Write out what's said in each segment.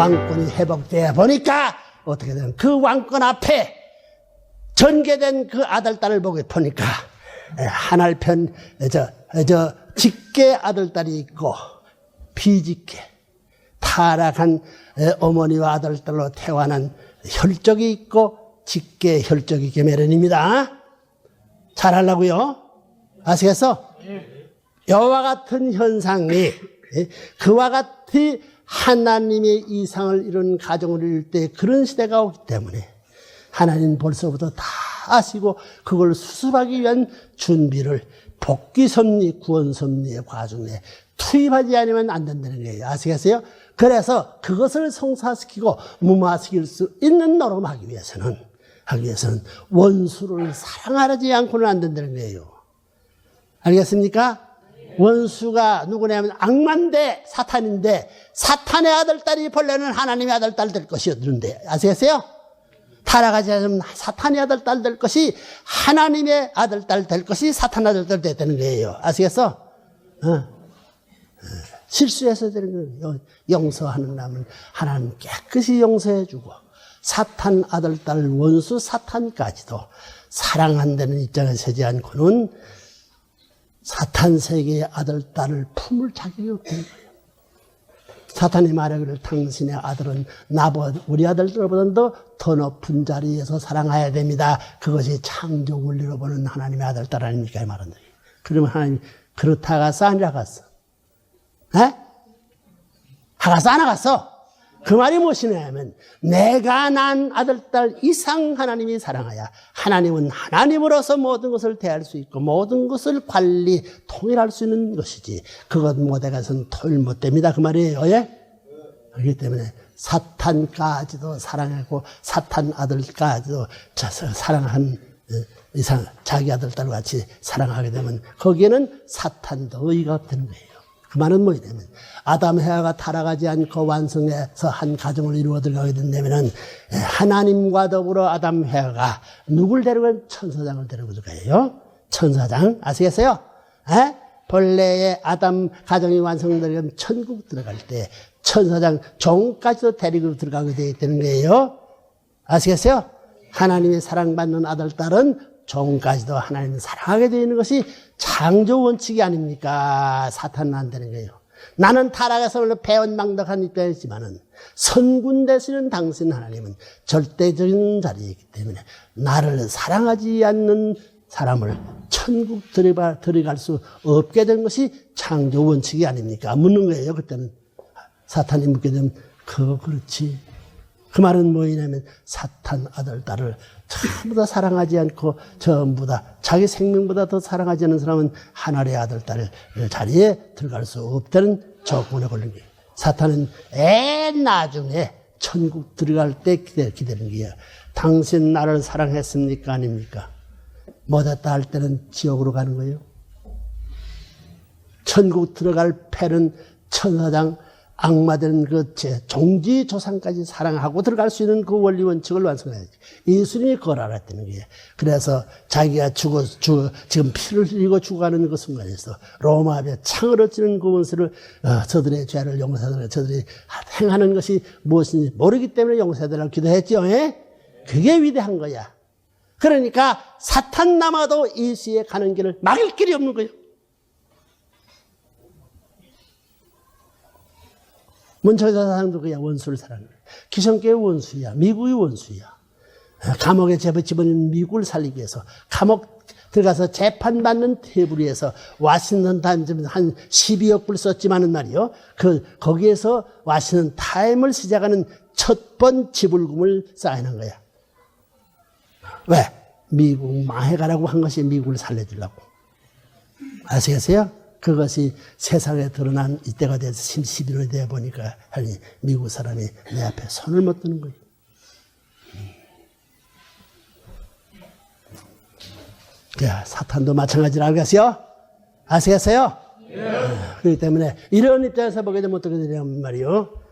왕권이 회복되어 보니까 어떻게 되면 그 왕권 앞에 전개된 그 아들, 딸을 보니까 하나편 직계 아들, 딸이 있고 비직계 타락한 어머니와 아들, 딸로 태어난 혈족이 있고 직계 혈족이 계매련입니다. 잘하려고요? 아시겠어? 이와 같은 현상이 그와 같이 하나님의 이상을 이룬 가정을 이룰 때 그런 시대가 오기 때문에 하나님 벌써부터 다 아시고 그걸 수습하기 위한 준비를 복귀 섭리, 구원 섭리의 과정에 투입하지 않으면 안 된다는 거예요. 아시겠어요? 그래서 그것을 성사시키고 무마시킬 수 있는 노력을 하기 위해서는 원수를 사랑하지 않고는 안 된다는 거예요. 알겠습니까? 원수가 누구냐면 악마인데 사탄인데 사탄의 아들, 딸이 벌레는 하나님의 아들, 딸 될 것이었는데 아시겠어요? 타락하지 않으면 사탄의 아들, 딸 될 것이 하나님의 아들, 딸 될 것이 사탄 아들, 딸 되는 거예요. 아시겠어? 실수해서 되는 거예요. 용서하는 남은 하나님 깨끗이 용서해주고 사탄 아들, 딸, 원수 사탄까지도 사랑한다는 입장에 서지 않고는 사탄 세계의 아들, 딸을 품을 자격이 없다는 거예요. 사탄이 말하기를 당신의 아들은 우리 아들들보다도 더 높은 자리에서 사랑해야 됩니다. 그것이 창조 원리로 보는 하나님의 아들, 딸 아닙니까? 이 말은. 그러면 하나님이 그렇다 갔어? 아니라 갔어? 하갔어? 안 하갔어? 그 말이 무엇이냐면 내가 난 아들, 딸 이상 하나님이 사랑하야 하나님은 하나님으로서 모든 것을 대할 수 있고 모든 것을 관리, 통일할 수 있는 것이지 그것 못해 가서는 통일 못 됩니다. 그 말이에요. 예? 그렇기 때문에 사탄까지도 사랑하고 사탄 아들까지도 사랑한 이상 자기 아들, 딸과 같이 사랑하게 되면 거기에는 사탄도 의의가 없다는 거예요. 그 말은 뭐냐면 아담 해와가 타락하지 않고 완성해서 한 가정을 이루어 들어가게 된다면 하나님과 더불어 아담 해와가 누굴 데리고 천사장을 데리고 들어가요? 천사장 아시겠어요? 본래의 아담 가정이 완성되면 천국 들어갈 때 천사장 종까지도 데리고 들어가게 되는 거예요. 아시겠어요? 하나님의 사랑받는 아들, 딸은 종까지도 하나님을 사랑하게 되는 것이 창조 원칙이 아닙니까? 사탄은 안 되는 거예요. 나는 타락해서 원래 배은망덕한 입장이지만은 선군 되시는 당신 하나님은 절대적인 자리이기 때문에 나를 사랑하지 않는 사람을 천국 들어갈 수 없게 된 것이 창조 원칙이 아닙니까? 묻는 거예요. 그때는 사탄이 묻게 되면 그렇지. 그 말은 뭐냐면 사탄 아들, 딸을 전부 다 사랑하지 않고 전부 다 자기 생명보다 더 사랑하지 않는 사람은 하나님의 아들, 딸 자리에 들어갈 수 없다는 조건에 걸린 거예요. 사탄은 나중에 천국 들어갈 때 기다리는 거예요. 당신 나를 사랑했습니까? 아닙니까? 못했다 할 때는 지옥으로 가는 거예요. 천국 들어갈 패는 천사장 악마된 그 종지 조상까지 사랑하고 들어갈 수 있는 그 원리 원칙을 완성해야지. 예수님이 그걸 알았다는 거예요. 그래서 자기가 지금 피를 흘리고 죽어가는 그 순간에서 로마에 창으로 찌는 그 원수를 저들의 죄를 용서하는 저들이 행하는 것이 무엇인지 모르기 때문에 용서해달라고 기도했죠. 그게 위대한 거야. 그러니까 사탄 남아도 예수의 가는 길을 막을 길이 없는 거예요. 문철사 사상도 그야 원수를 사랑해. 기성교의 원수야. 미국의 원수야. 감옥에 집어넣은 미국을 살리기 위해서 감옥 들어가서 재판받는 테이블에서 워싱턴 타임즈 한 12억 불 썼지만은 말이요. 거기에서 워싱턴 타임을 시작하는 첫 번 지불금을 쌓아놓은 거야. 왜? 미국 망해가라고 한 것이 미국을 살려주려고. 아시겠어요? 그것이 세상에 드러난 이때가 돼서 11년이 되어 보니까 미국 사람이 내 앞에 손을 못 드는 거예요. 야, 사탄도 마찬가지로 알겠어요? 아시겠어요? 그렇기 때문에 이런 입장에서 보게 되면 어떻게 되냐면 말이요.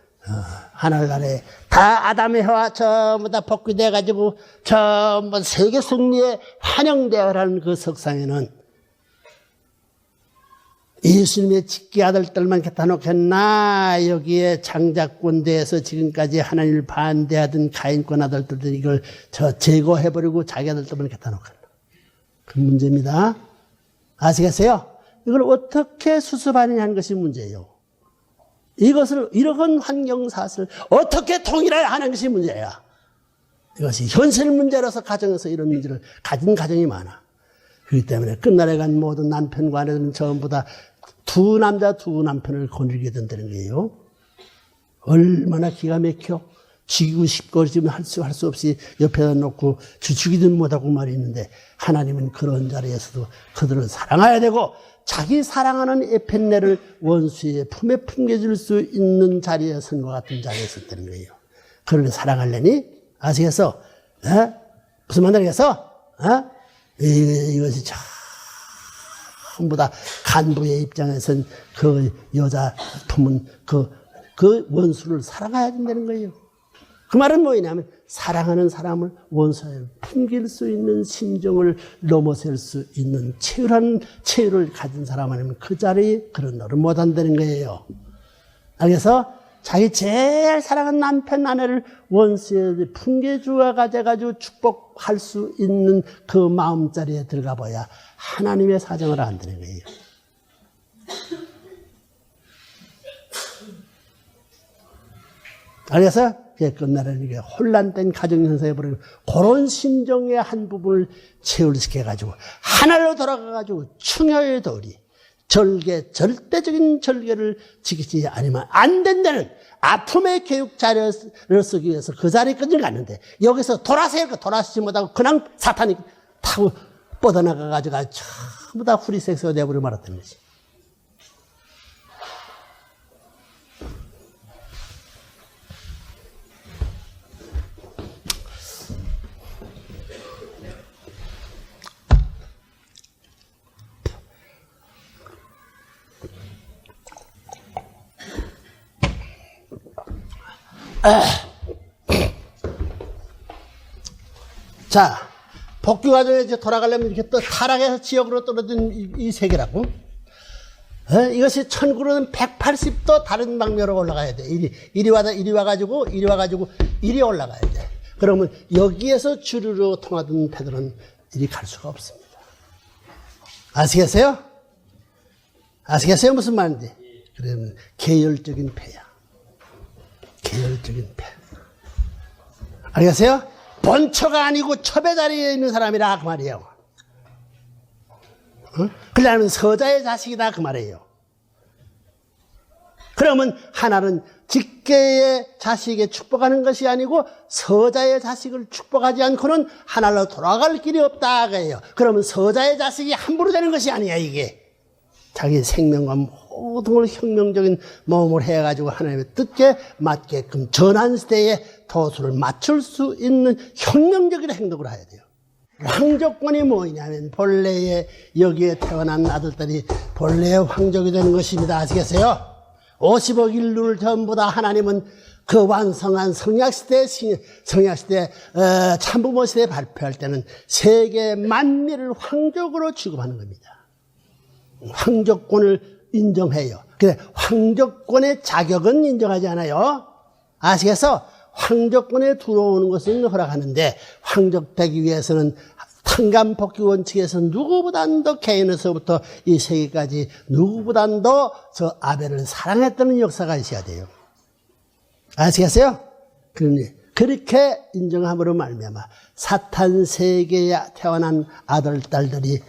하늘나라에 다 아담의 해와 전부 다 복귀돼가지고 전부 세계 승리에 환영되어라는 그 석상에는 예수님의 직계 아들들만 갖다 놓겠나? 여기에 장자권대에서 지금까지 하나님을 반대하던 가인권 아들들은 이걸 제거해버리고 자기 아들들만 갖다 놓겠나? 그 문제입니다. 아시겠어요? 이걸 어떻게 수습하느냐는 것이 문제예요. 이것을, 이러한 환경사슬을 어떻게 통일하는 것이 문제야. 이것이 현실 문제로서 가정에서 이런 문제를 가진 가정이 많아. 그렇기 때문에 끝날에 간 모든 남편과 아내들은 전부 다 두 남자 두 남편을 거느리게 된다는 거예요. 얼마나 기가 막혀. 죽이고 싶고 지금 할 수 없이 옆에다 놓고 죽이든 못하고 말이 있는데 하나님은 그런 자리에서도 그들을 사랑해야 되고 자기 사랑하는 에펜네를 원수의 품에 품겨줄 수 있는 자리에 선 것 같은 자리에 있었다는 거예요. 그를 사랑하려니 아시겠어? 무슨 말이겠어? 이것이 전부 다 간부의 입장에선 그 여자 품은 그 원수를 사랑해야 된다는 거예요. 그 말은 뭐냐면 사랑하는 사람을 원수에 품길 수 있는 심정을 넘어설 수 있는 치열한 체유를 가진 사람 아니면 그 자리에 그런 노를 못한다는 거예요. 그래서 자기 제일 사랑하는 남편 아내를 원수의 품계주가 돼가지고 축복할 수 있는 그 마음자리에 들어가 봐야 하나님의 사정을 안다는 거예요. 그래서 끝날에는 이게 혼란된 가정형성에 버리고 그런 심정의 한 부분을 체울시켜가지고 하나로 돌아가가지고 충효의 도리, 절대적인 절개를 지키지 않으면 안 된다는 아픔의 교육 자료를 쓰기 위해서 그 자리에 끈질 갔는데 여기서 돌아서지 못하고 그냥 사탄이 타고 뻗어나가가지고 전부 다 후리섹스가 되어버려 말았다는 거지. 자, 복귀 과정에 이제 돌아가려면 이렇게 또 타락해서 지역으로 떨어진 이 세계라고. 이것이 천국으로는 180도 다른 방면으로 올라가야 돼. 이리 와가지고 이리 올라가야 돼. 그러면 여기에서 주류로 통하던 패들은 이리 갈 수가 없습니다. 아시겠어요? 아시겠어요? 무슨 말인지? 그러면 계열적인 패야. 계열적인 패. 알겠어요? 본처가 아니고 첩의 자리에 있는 사람이라 그 말이에요. 그러면 서자의 자식이다 그 말이에요. 그러면 하나는 직계의 자식에 축복하는 것이 아니고 서자의 자식을 축복하지 않고는 하나로 돌아갈 길이 없다 그래요. 그러면 서자의 자식이 함부로 되는 것이 아니야 이게. 자기 생명과 모든 걸 혁명적인 모험을 해가지고 하나님의 뜻에 맞게끔 전환시대에 도수를 맞출 수 있는 혁명적인 행동을 해야 돼요. 황족권이 뭐냐면 본래의 여기에 태어난 아들들이 본래의 황족이 되는 것입니다. 아시겠어요? 50억 인류를 전부 다 하나님은 그 완성한 성약시대 참부모 시대에 발표할 때는 세계 만민을 황족으로 취급하는 겁니다. 황족권을 인정해요. 근데 황족권의 자격은 인정하지 않아요. 아시겠어? 황족권에 들어오는 것은 허락하는데 황족되기 위해서는 탕감복귀 원칙에서 누구보다도 더 개인에서부터 이 세계까지 누구보다도 저 아벨을 사랑했다는 역사가 있어야 돼요. 아시겠어요? 그렇게 인정함으로 말미암아 사탄 세계에 태어난 아들, 딸들이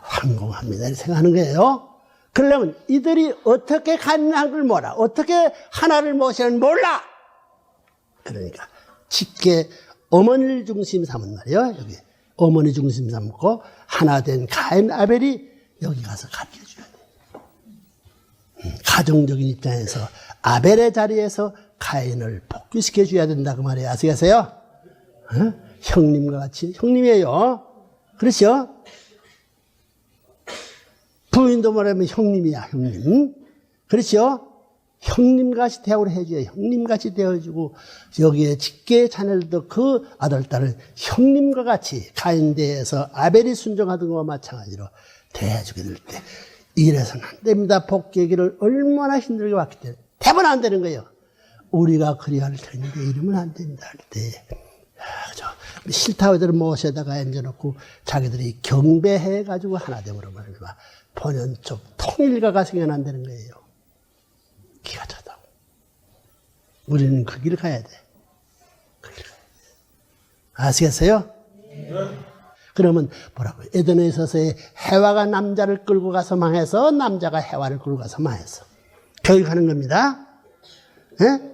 황공합니다. 이렇게 생각하는 거예요. 그러려면 이들이 어떻게 가능한 걸 몰라. 어떻게 하나를 모시는 몰라. 그러니까 직계 어머니를 중심 삼은 말이에요. 여기 어머니 중심 삼고 하나 된 가인 아벨이 여기 가서 가르쳐줘야 돼요. 가정적인 입장에서 아벨의 자리에서 가인을 복귀시켜줘야 된다 그 말이에요. 아시겠어요? 형님과 같이 형님이에요. 그렇죠? 부인도 말하면 형님이야, 형님. 그렇죠? 형님같이 대우를 해줘야 형님같이 대해주고, 여기에 직계 자녀들도 그 아들, 딸을 형님과 같이 가인대에서 아벨이 순종하던 것과 마찬가지로 대해주게 될 때, 이래서는 안 됩니다. 복귀의 길을 얼마나 힘들게 왔기 때문에. 대번 안 되는 거예요. 우리가 그래야 할 텐데 이러면 안 된다 할 때. 싫다고 애들을 모셔다가 앉아놓고 자기들이 경배해가지고 하나 되버리면 본연적 통일가가 생겨난다는 거예요. 기가 차다. 우리는 그 길을 가야 돼. 그 길. 아시겠어요? 그러면 뭐라고요? 에덴에 있어서의 해와가 남자를 끌고 가서 망해서 남자가 해와를 끌고 가서 망했어. 교육하는 겁니다. 예?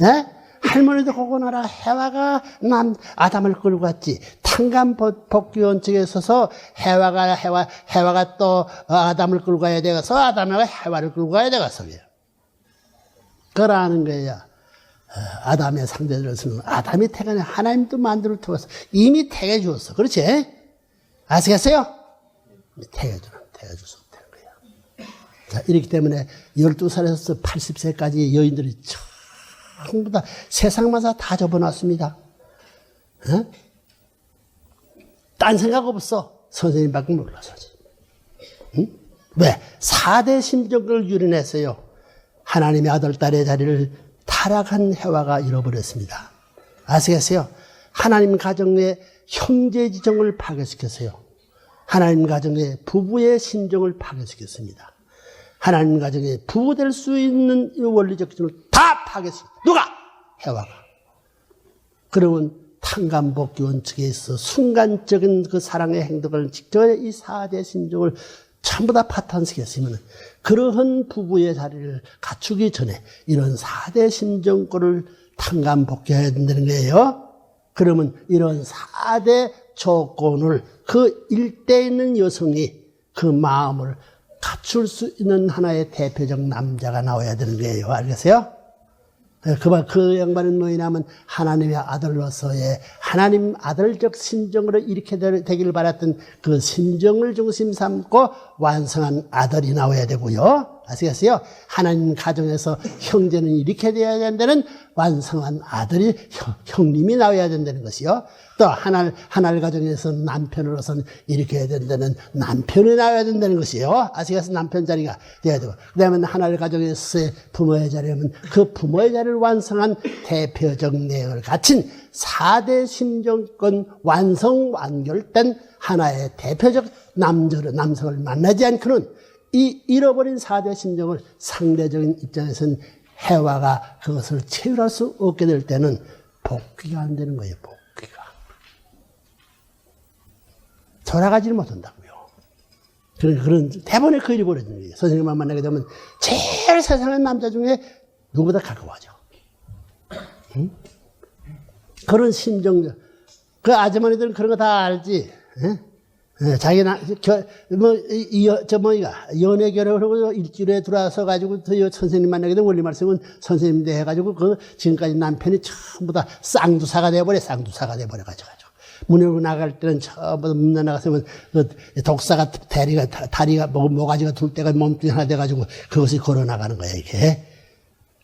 예? 할머니도 보고 나라 해와가 아담을 끌고 갔지. 탄감 복귀 원칙에 있어서 해와가 또 아담을 끌고 가야 되어서 아담이 해와를 끌고 가야 되겠어. 그러는 거예요. 아담의 상대들로서는 아담이 태어나 하나님도 만들어 두었어. 이미 태게 주었어. 그렇지? 아시겠어요? 태게 주었어. 자, 이렇기 때문에 12살에서 80세까지 여인들이 전부 다 세상마다 다 접어놨습니다. 어? 딴 생각 없어. 선생님밖에 몰라서. 응? 왜? 4대 심정을 유린했어요. 하나님의 아들, 딸의 자리를 타락한 해와가 잃어버렸습니다. 아시겠어요? 하나님 가정의 형제 지정을 파괴시켰어요. 하나님 가정의 부부의 신정을 파괴시켰습니다. 하나님 가정에 부부될 수 있는 원리적 기준을 다 파괴시켰어요. 누가? 해와가. 그러면 탄감복귀 원칙에 있어 순간적인 그 사랑의 행동을 직접 이 4대 신정을 전부 다 파탄시켰으면 그러한 부부의 자리를 갖추기 전에 이런 4대 심정권을 탄감복귀해야 된다는 거예요. 그러면 이런 4대 조건을 그 일대에 있는 여성이 그 마음을 갖출 수 있는 하나의 대표적 남자가 나와야 되는 거예요. 알겠어요? 그 양반은 뭐냐면 하나님의 아들로서의 하나님 아들적 심정으로 이렇게 되기를 바랐던 그 심정을 중심 삼고 완성한 아들이 나와야 되고요. 아시겠어요? 하나님 가정에서 형제는 이렇게 되어야 된다는 완성한 아들이 형님이 나와야 된다는 것이요. 또 하나님 가정에서 남편으로서는 이렇게 해야 된다는 남편이 나와야 된다는 것이요. 아시겠어요? 남편 자리가 돼야 되고. 그 다음에 하나님 가정에서의 부모의 자리라면 그 부모의 자리를 완성한 대표적 내용을 갖춘 4대 심정권 완성 완결된 하나의 대표적 남성을 만나지 않고는 이 잃어버린 4대 심정을 상대적인 입장에서는 해와가 그것을 채울할 수 없게 될 때는 복귀가 안 되는 거예요. 복귀가. 돌아가지를 못한다고요. 그런 대본에 그 일이 벌어지는 거예요. 선생님만 만나게 되면 제일 세상의 남자 중에 누구보다 가까워져. 응? 그런 심정, 그 아주머니들은 그런 거 다 알지. 응? 자기나, 연애 결혼을 하고 일주일에 들어와서 가지고 선생님 만나게 된 원리 말씀은 선생님도 해가지고 지금까지 남편이 전부 다 쌍두사가 쌍두사가 돼버려가지고. 문으로 나갈 때는 전부 문 나가서면 독사가 다리가, 모가지가 둘 때가 몸뚱이 하나 돼가지고 그것이 걸어 나가는 거야, 이게.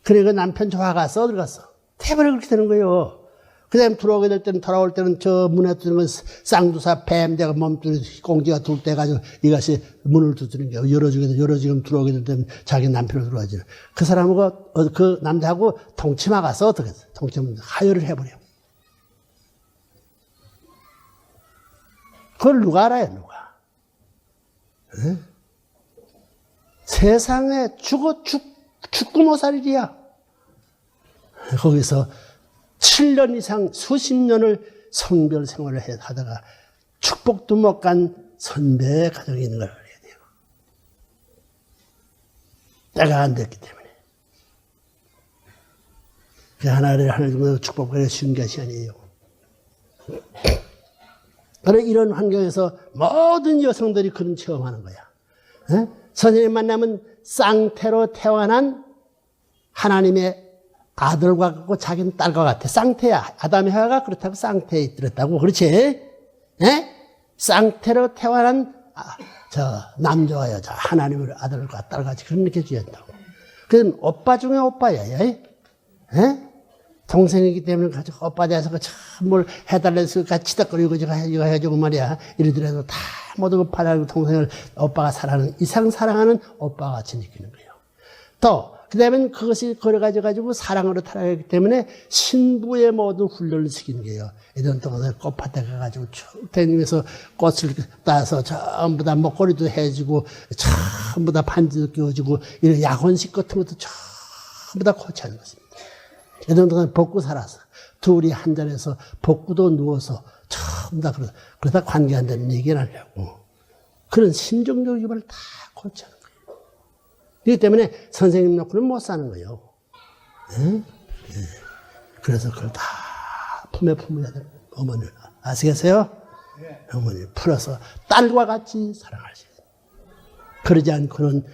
그래, 그 남편 좋아가서 들어갔어. 대번에 그렇게 되는 거예요. 그 다음에 돌아올 때는 저 문에 두는 건 쌍두사 뱀대가 몸뚱이 꽁지가 둘 때 가지고 이것이 문을 두드리는 게 열어주면 들어오게 될 때는 자기 남편으로 들어가지. 그 사람하고, 그 남자하고 동치마 가서 어떻게 했어? 동치마 하혈을 해버려. 그걸 누가 알아요, 누가? 에? 세상에 죽고 못 살 일이야. 거기서 7년 이상 수십 년을 성별 생활을 하다가 축복도 못 간 선배의 가정이 있는 걸 알아야 돼요. 때가 안 됐기 때문에. 그 하나를 축복하기가 쉬운 것이 아니에요. 그런 이런 환경에서 모든 여성들이 그런 체험하는 거야. 에? 선생님 만나면 쌍태로 태어난 하나님의 아들과 같고 자기는 딸과 같아. 쌍태야. 아담의 해와가 그렇다고 쌍태에 있더랬다고. 그렇지? 에? 쌍태로 태어난 남자와 여자, 하나님의 아들과 딸같이 그렇게 주었다고. 그건 오빠 중에 오빠야. 에? 동생이기 때문에 가지고 오빠 돼서 참 뭘 해달래서 같이 치닥거리고 이거 해주고 말이야. 이러더라도 다 모든 걸 바라고 동생을 오빠가 사랑하는 이상 사랑하는 오빠가 같이 느끼는 거예요. 또 그다음에 그것이 걸어가지고 사랑으로 타락하기 때문에 신부의 모든 훈련을 시키는 거예요. 이런 동안에 꽃밭에 가가지고 쭉 다니면서 꽃을 따서 전부 다 목걸이도 해주고 전부 다 반지도 끼워주고 이런 약혼식 같은 것도 전부 다 코치하는 것입니다. 이런 동안에 벗고 살아서 둘이 한 자리에서 벗고도 누워서 전부 다 그러다 관계한다는 얘기를 하려고 그런 심정적 유발을 다 코치하는 거예요. 그렇기 때문에 선생님 놓고는 못 사는 거예요. 네? 그래서 그걸 다 품에 품어야 되는 거예요. 어머니를. 아시겠어요? 어머니를 풀어서 딸과 같이 사랑할 수 있어요. 그러지 않고는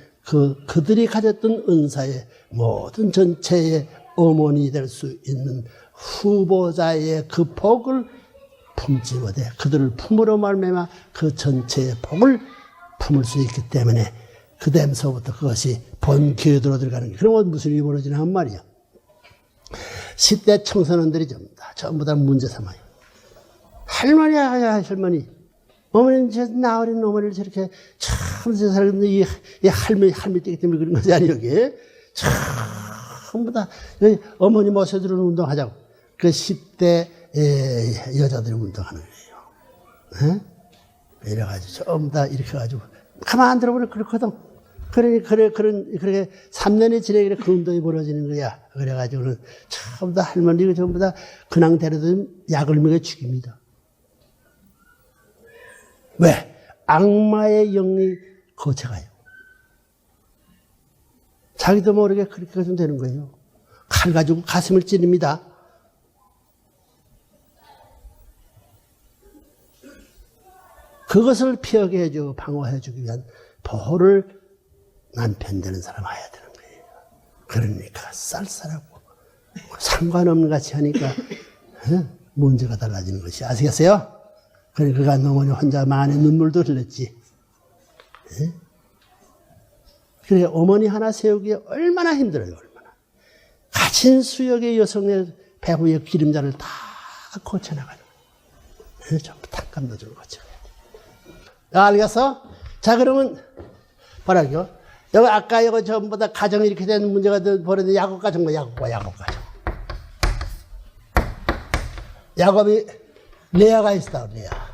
그들이 가졌던 은사의 모든 전체의 어머니 될 수 있는 후보자의 그 복을 품지 못해 그들을 품으로 말미암아 그 전체의 복을 품을 수 있기 때문에 그 다음서부터 그것이 본교도로 들어가는 거예요. 그러면 무슨 일이 벌어지냐 한 말이에요. 10대 청소년들이 전부 다 문제 삼아요. 할머니야, 할머니. 어머니는 나 어린 어머니를 저렇게 참 세상에 이 할머니 뛰기 때문에 그런 것이 아니에요, 여기. 전부 다 어머니 모셔들어오는 운동하자고. 그 10대 여자들이 운동하는 거예요. 이래가지고 전부 다 이렇게 해가지고 가만 들어보면 그렇거든. 그렇게 3년이 지나기래 그 운동이 벌어지는 거야. 그래가지고는 전부 다 할머니가 전부 다 근황 데려다 약을 먹여 죽입니다. 왜? 악마의 영이 거쳐가요. 자기도 모르게 그렇게 좀 되는 거예요. 칼 가지고 가슴을 찌릅니다. 그것을 피하게 해주고 방어해주기 위한 보호를 남편 되는 사람 해야 되는 거예요. 그러니까 쌀쌀하고 상관없는 같이 하니까 문제가 달라지는 것이 아시겠어요? 그러니까 어머니 혼자 많이 눈물도 흘렸지. 그래 어머니 하나 세우기에 얼마나 힘들어요. 얼마나. 가진 수역의 여성의 배후의 기름자를 다 고쳐나가는 거예요. 전부 탁감 넣어주는 거죠. 알겠어? 자, 그러면, 뭐라고요? 여기 아까 이거 전부 다 가정이 이렇게 되는 문제가 벌어진 야곱 가정, 야곱 가정. 야곱이 레아가 있다, 레아.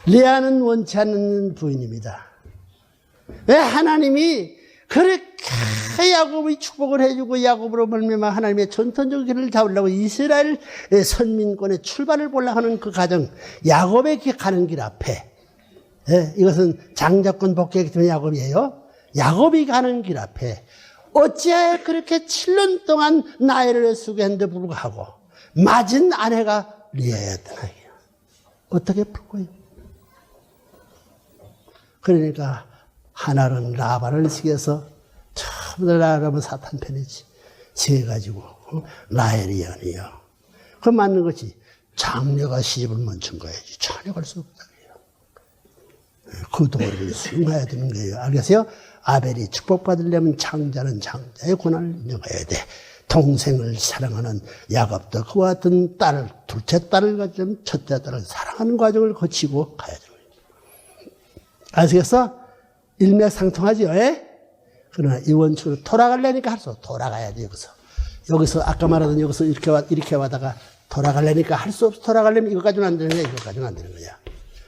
레아는 원치 않는 부인입니다. 왜 하나님이 그렇게 야곱이 축복을 해주고 야곱으로 말미암아 하나님의 전통적 길을 잡으려고 이스라엘 선민권의 출발을 보려고 하는 그 가정 야곱의 가는 길 앞에 이것은 장자권 복귀하기 때문에 야곱이에요. 야곱이 가는 길 앞에 어찌하여 그렇게 7년 동안 나이를 쓰게 했는데 불구하고 맞은 아내가 리아였던 아이예요. 어떻게 풀 거예요? 그러니까 하나는 라반을 시켜서 처음부터 라반은 사탄 편이지. 시켜가지고 라헬이 연이요. 그건 맞는 거지. 장녀가 시집을 멈춘 거야지. 전혀 갈 수 없다. 그 도리를 수용해야 되는 거예요. 알겠어요? 아벨이 축복받으려면 장자는 장자의 고난을 인정해야 돼. 동생을 사랑하는 야곱도 그와 같은 딸을, 둘째 딸을 가지면 첫째 딸을 사랑하는 과정을 거치고 가야 되는 거예요. 아시겠어? 일맥상통하지요? 그러나 이 원칙으로 돌아가려니까 할 수 없어. 돌아가야 돼, 여기서. 여기서, 아까 말하던 여기서 이렇게 와다가 돌아가려니까 할 수 없어. 돌아가려면 이거 가지고는 안 되는 거야. 이거 가지고는 안 되는 거야.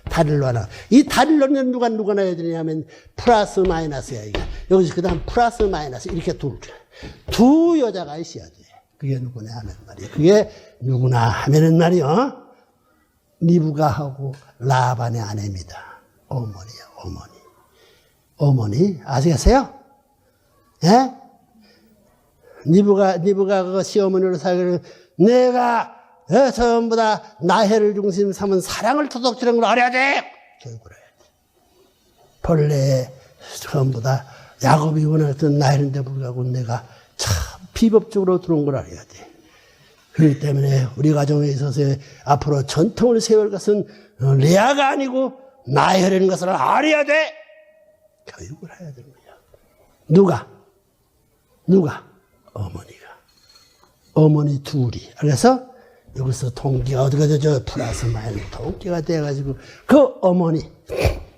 다리를 놔. 이 다리를 놓으면 누가 놔야 되냐면 플러스 마이너스야, 이게. 여기서 그 다음 플러스 마이너스 이렇게 두 여자가 있어야 돼. 그게 누구냐 하면 말이야. 그게 누구나 하면은 말이야. 리브가하고 라반의 아내입니다. 어머니야, 어머니. 어머니, 아시겠어요? 예? 리브가 그 시어머니로 살기를 내가 전부 다 나해를 중심 삼은 사랑을 토독지는 걸 알아야 돼! 교육을 해야 돼. 본래 전부 다 야곱이 원했던 나해인데 불구하고 내가 참 비법적으로 들어온 걸 알아야 돼. 그렇기 때문에 우리 가정에 있어서 앞으로 전통을 세울 것은 레아가 아니고 나해라는 것을 알아야 돼! 교육을 해야 되는 거야. 누가? 어머니가. 어머니 둘이. 그래서 여기서 통기가 어디가 저 플러스 마이너스 통기가 돼가지고 그 어머니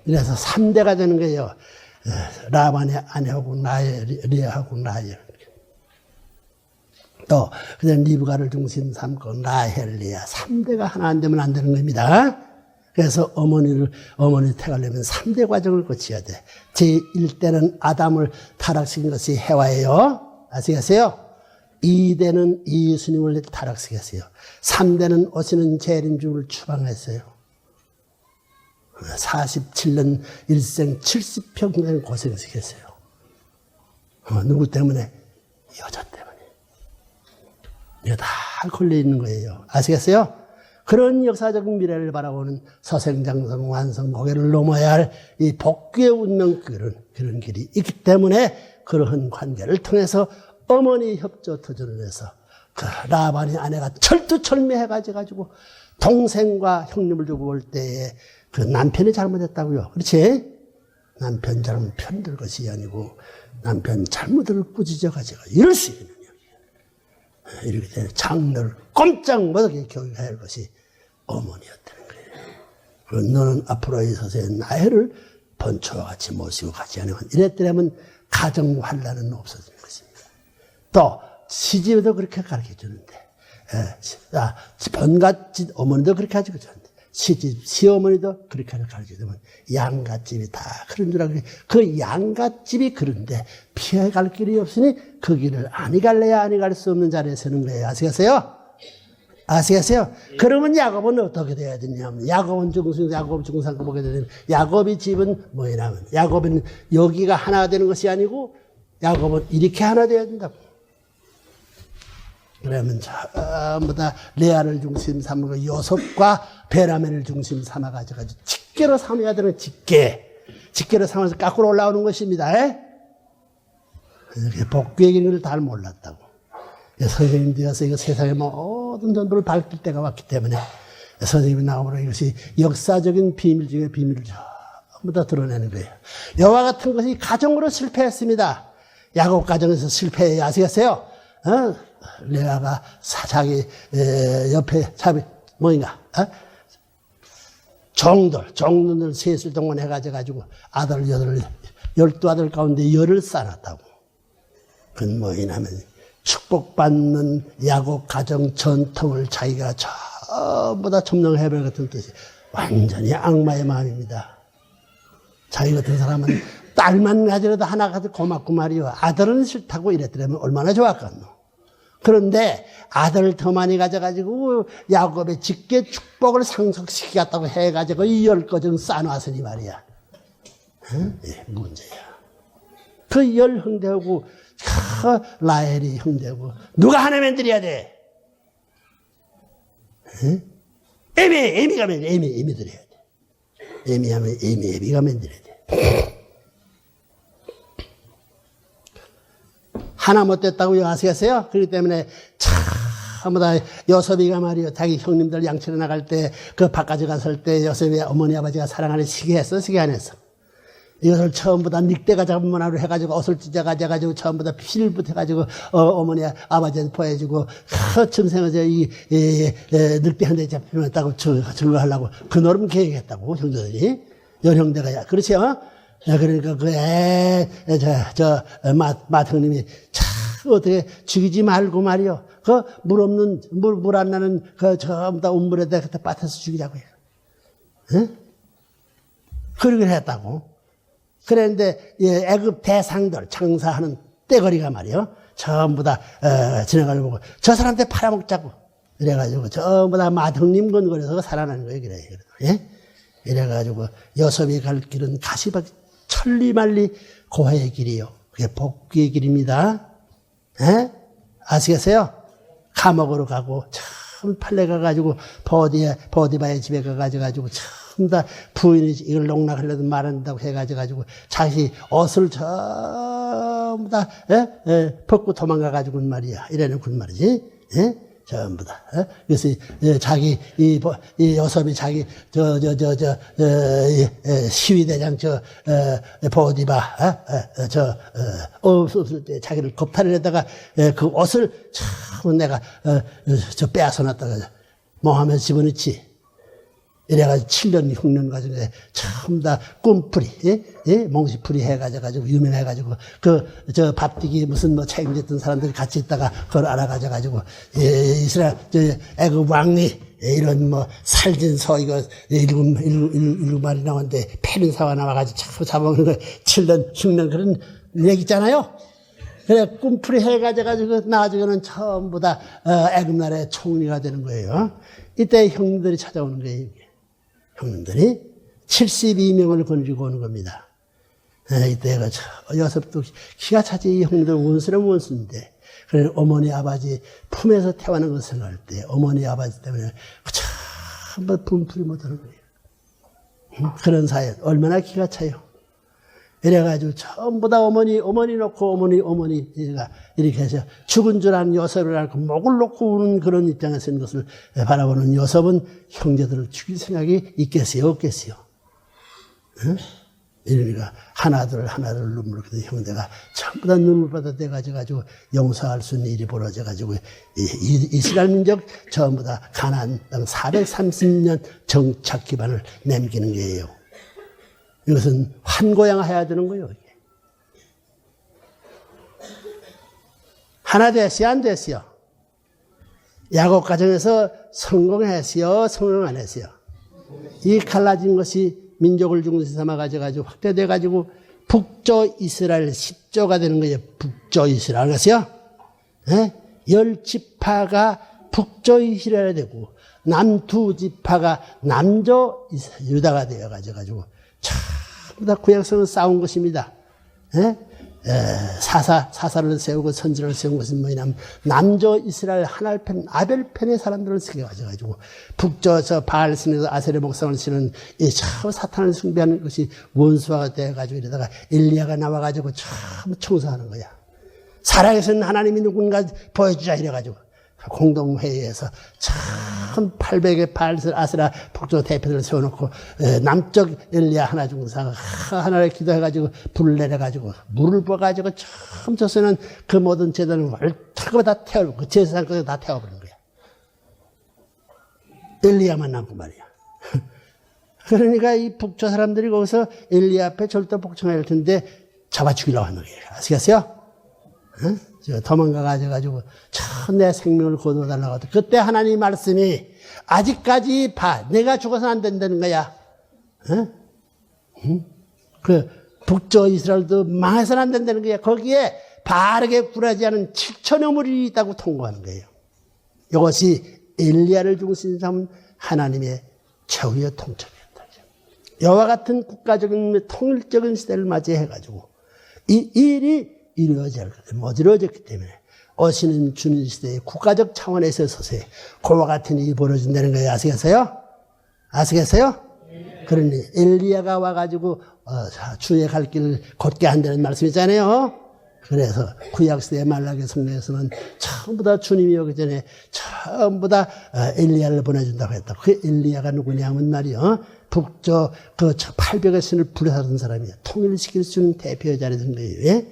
이래서 3대가 되는 거예요. 라반의 아내하고 리아하고 라헬. 또 그다음 리브가를 중심 삼고 라헬 리아 3대가 하나 안 되면 안 되는 겁니다. 그래서 어머니 태어나려면 3대 과정을 거쳐야 돼. 제1대는 아담을 타락시킨 것이 해와예요. 아시겠어요? 2대는 예수님을 타락시켰어요. 3대는 오시는 재림주를 추방했어요. 47년 일생 70평생 고생시켰어요. 누구 때문에? 여자 때문에. 이거 다 걸려 있는 거예요. 아시겠어요? 그런 역사적인 미래를 바라보는 서생장성 완성 고개를 넘어야 할 이 복귀의 운명 그런 길이 있기 때문에 그러한 관계를 통해서 어머니 협조 터전을 해서 그 라반의 아내가 철두철미해가지고 동생과 형님을 두고 올 때에 그 남편이 잘못했다고요. 그렇지? 남편 잘못 편들 것이 아니고 남편 잘못을 꾸짖어가지고 이럴 수 있는 이렇게 되는 장로를 꼼짝 못하게 교육해야 할 것이 어머니였다는 거예요. 너는 앞으로 있어서의 나이를 번초와 같이 모시고 가지 않으면 이랬더라면 가정 환란은 없어지는 것입니다. 또 시집에도 그렇게 가르쳐주는데 번갓집 어머니도 그렇게 가르쳐주는데 시집 시어머니도 그렇게 가르쳐주면 양갓집이 다 그런 줄 알고 그 양갓집이 그런데 피해갈 길이 없으니 그 길을 아니 갈래야 아니 갈 수 없는 자리에 서는 거예요. 아시겠어요? 아시겠어요? 그러면 야곱은 어떻게 돼야 되냐면 야곱 중상급 보게 되면 야곱의 집은 뭐냐면 야곱은 여기가 하나 되는 것이 아니고 야곱은 이렇게 하나 돼야 된다고. 그러면 전부 다 레아를 중심 삼고 요셉과 베라멜을 중심 삼아가지고 직계로 삼아야 되는 직계로 삼아서 거꾸로 올라오는 것입니다. 복귀의 길을 다 몰랐다고. 선생님 되어서 이거 세상의 모든 전부를 밝힐 때가 왔기 때문에 선생님이 나오므로 이것이 역사적인 비밀 중에 비밀을 전부 다 드러내는 거예요. 여와 같은 것이 가정으로 실패했습니다. 야곱 가정에서 실패해 아시겠어요? 레아가 자기 옆에 뭐인가 종들 셋을 동원해가지고 아들 12아들 가운데 10을 쌓았다고. 그건 뭐이냐면 축복받는 야곱 가정 전통을 자기가 전부 다 점령해버릴 같은 뜻이 완전히 악마의 마음입니다. 자기 같은 사람은 딸만 가지라도 하나 가지고 고맙고 말이요. 아들은 싫다고 이랬더라면 얼마나 좋았겠노. 그런데 아들을 더 많이 가져가지고 야곱의 직계 축복을 상속시키겠다고 해가지고 이 10가정 쌓아놨으니 말이야. 문제야. 그 10 형제하고 라헬이 형제고 누가 하나면 드려야 돼? 에미가 면 에미 드려야 돼. 에미하면 에미가 면 드려야 돼. 하나 못 됐다고요. 아시겠어요? 그렇기 때문에 전부 다 요셉이가 말이요. 자기 형님들 양치러 나갈 때 그 바깥에 갔을 때 요셉의 어머니 아버지가 사랑하는 시계 했어? 시계 안 했어? 이것을 전부 다 닉대가 전문화로 해가지고 옷을 찢어가지고 전부 다 피를 붙여가지고 어머니 아버지한테 보여주고 첨생어서 이 늑대 한 대 잡히면 했다고 증거하려고 그 노름 계획했다고 형제들이 연형대가 그렇죠? 그러니까 맏 형님이 참 어떻게 죽이지 말고 말이요. 그 물 없는 물 안 나는 그 전부 다 운물에다 갖다 빠져서 죽이자고 해요. 응? 그러긴 했다고. 그랬는데 애굽 대상들 창사하는 떼거리가 말이요. 전부 다 지나가는 보고 저 사람한테 팔아먹자고 이래가지고 전부 다 맏형님 건거려서 살아나는 거예요. 그래. 예? 이래가지고 요셉이 갈 길은 가시밭 천리말리 고해의 길이요. 그게 복귀의 길입니다. 예? 아시겠어요? 감옥으로 가고 참 팔레 가가지고 보디바의 집에 가가지고 참 다 부인이 이걸 농락하려도 말 안 한다고 해가지고 자기 옷을 전부 다 벗고 도망가가지고 말이야. 이래놓고 말이지. 예? 전부 다. 그래서 자기 이 요셉이 자기 시위대장 보디바 없을 때 자기를 겁탈을 해다가 그 옷을 참 내가 빼앗아 놨다가 뭐 하면 집어넣지. 이래가지고 7년, 6년 가지고 전부 다 꿈풀이, 몽시풀이 해가지고, 유명해가지고, 밥뛰기 무슨 뭐 책임졌던 사람들이 같이 있다가 그걸 알아가지고, 이스라엘, 애굽 왕리, 이런 뭐 살진서, 이거 일곱 마리 나왔는데, 페린사가 나와가지고 자꾸 잡아먹는 거 7년, 6년 그런 얘기 있잖아요. 그래, 꿈풀이 해가지고, 나중에는 전부 다, 애굽 나라의 총리가 되는 거예요. 이때 형님들이 찾아오는 거예요. 형님들이 72명을 거느리고 오는 겁니다. 이때가 여섯도 기가 차지. 이 형님들 원수는 원수인데, 그래 어머니 아버지 품에서 태어난 것을 생각할 때 어머니 아버지 때문에 전부 분풀이 못하는 거예요. 그런 사연 얼마나 기가 차요. 이래가지고 전부 다 어머니 놓고 어머니가 이렇게 해서 죽은 줄 아는 요셉을 알고 목을 놓고 우는 그런 입장에서 있는 것을 바라보는 요셉은 형제들을 죽일 생각이 있겠어요, 없겠어요? 응? 이러니까 하나둘 눈물을 그 형제가 전부 다 눈물바다 돼가지고 용서할 수 있는 일이 벌어져가지고 이스라엘 민족 전부 다 가나안 땅 430년 정착 기반을 남기는 거예요. 이것은 환고양해야 되는 거예요. 이게. 하나 됐어요, 안 됐어요? 야곱 가정에서 성공했어요, 성공 안 했어요? 이 갈라진 것이 민족을 중심 삼아가지고 확대돼가지고 북조 이스라엘 10조가 되는 거예요. 북조 이스라엘. 그래서요, 10지파가 북조 이스라엘이 되고 남 2지파가 남조 유다가 되어가지고 전부 다 구약성을 쌓은 것입니다. 사사를 세우고 선지를 세운 것은 뭐냐면 남조 이스라엘 하나편 아벨편의 사람들을 세워가지고 북조에서 바알 신에서 아세르 목상을 쓰는 이 참 사탄을 숭배하는 것이 원수화가 되어가지고 이러다가 엘리야가 나와가지고 참 청소하는 거야. 살아계신 하나님이 누군가 보여주자 이래가지고 공동회의에서 참 800의 바알스 아세라 북조 대표들을 세워놓고 남쪽 엘리야 하나 중사가 하나를 기도해가지고 불을 내려가지고 물을 부어가지고 참 저서는 그 모든 제단을 털고 다 태우고 그 제사장까지 다 태워버린 거야. 엘리야만 남고 말이야. 그러니까 이 북조 사람들이 거기서 엘리야 앞에 절도 복종해야 할 텐데 잡아 죽이려고 하는 거예요. 아시겠어요? 응? 도망가가지고 내 생명을 거둬달라고 하더니 그때 하나님 말씀이 아직까지 봐. 내가 죽어서는 안 된다는 거야. 응? 그 북조 이스라엘도 망해서는 안 된다는 거야. 거기에 바르게 굴하지 않은 7천여 무리 있다고 통보하는 거예요. 이것이 엘리야를 중심 삼은 하나님의 최후의 통첩이었다. 이와 같은 국가적인 통일적인 시대를 맞이해가지고 이 일이 이루어졌기 때문에 오시는 주님 시대의 국가적 차원에서 서서히 그와 같은 일이 벌어진다는 거예요. 아시겠어요? 아시겠어요? 네. 그러니 엘리야가 와가지고 주의 갈 길을 곧게 한다는 말씀이잖아요. 그래서 구약시대 말라기 성경에서는 전부 다 주님이 오기 전에 전부 다 엘리야를 보내준다고 했다. 그 엘리야가 누구냐면 말이요. 북조 그 800의 신을 부려사던 사람이에요. 통일시킬 수 있는 대표의 자리에 든 거예요. 예?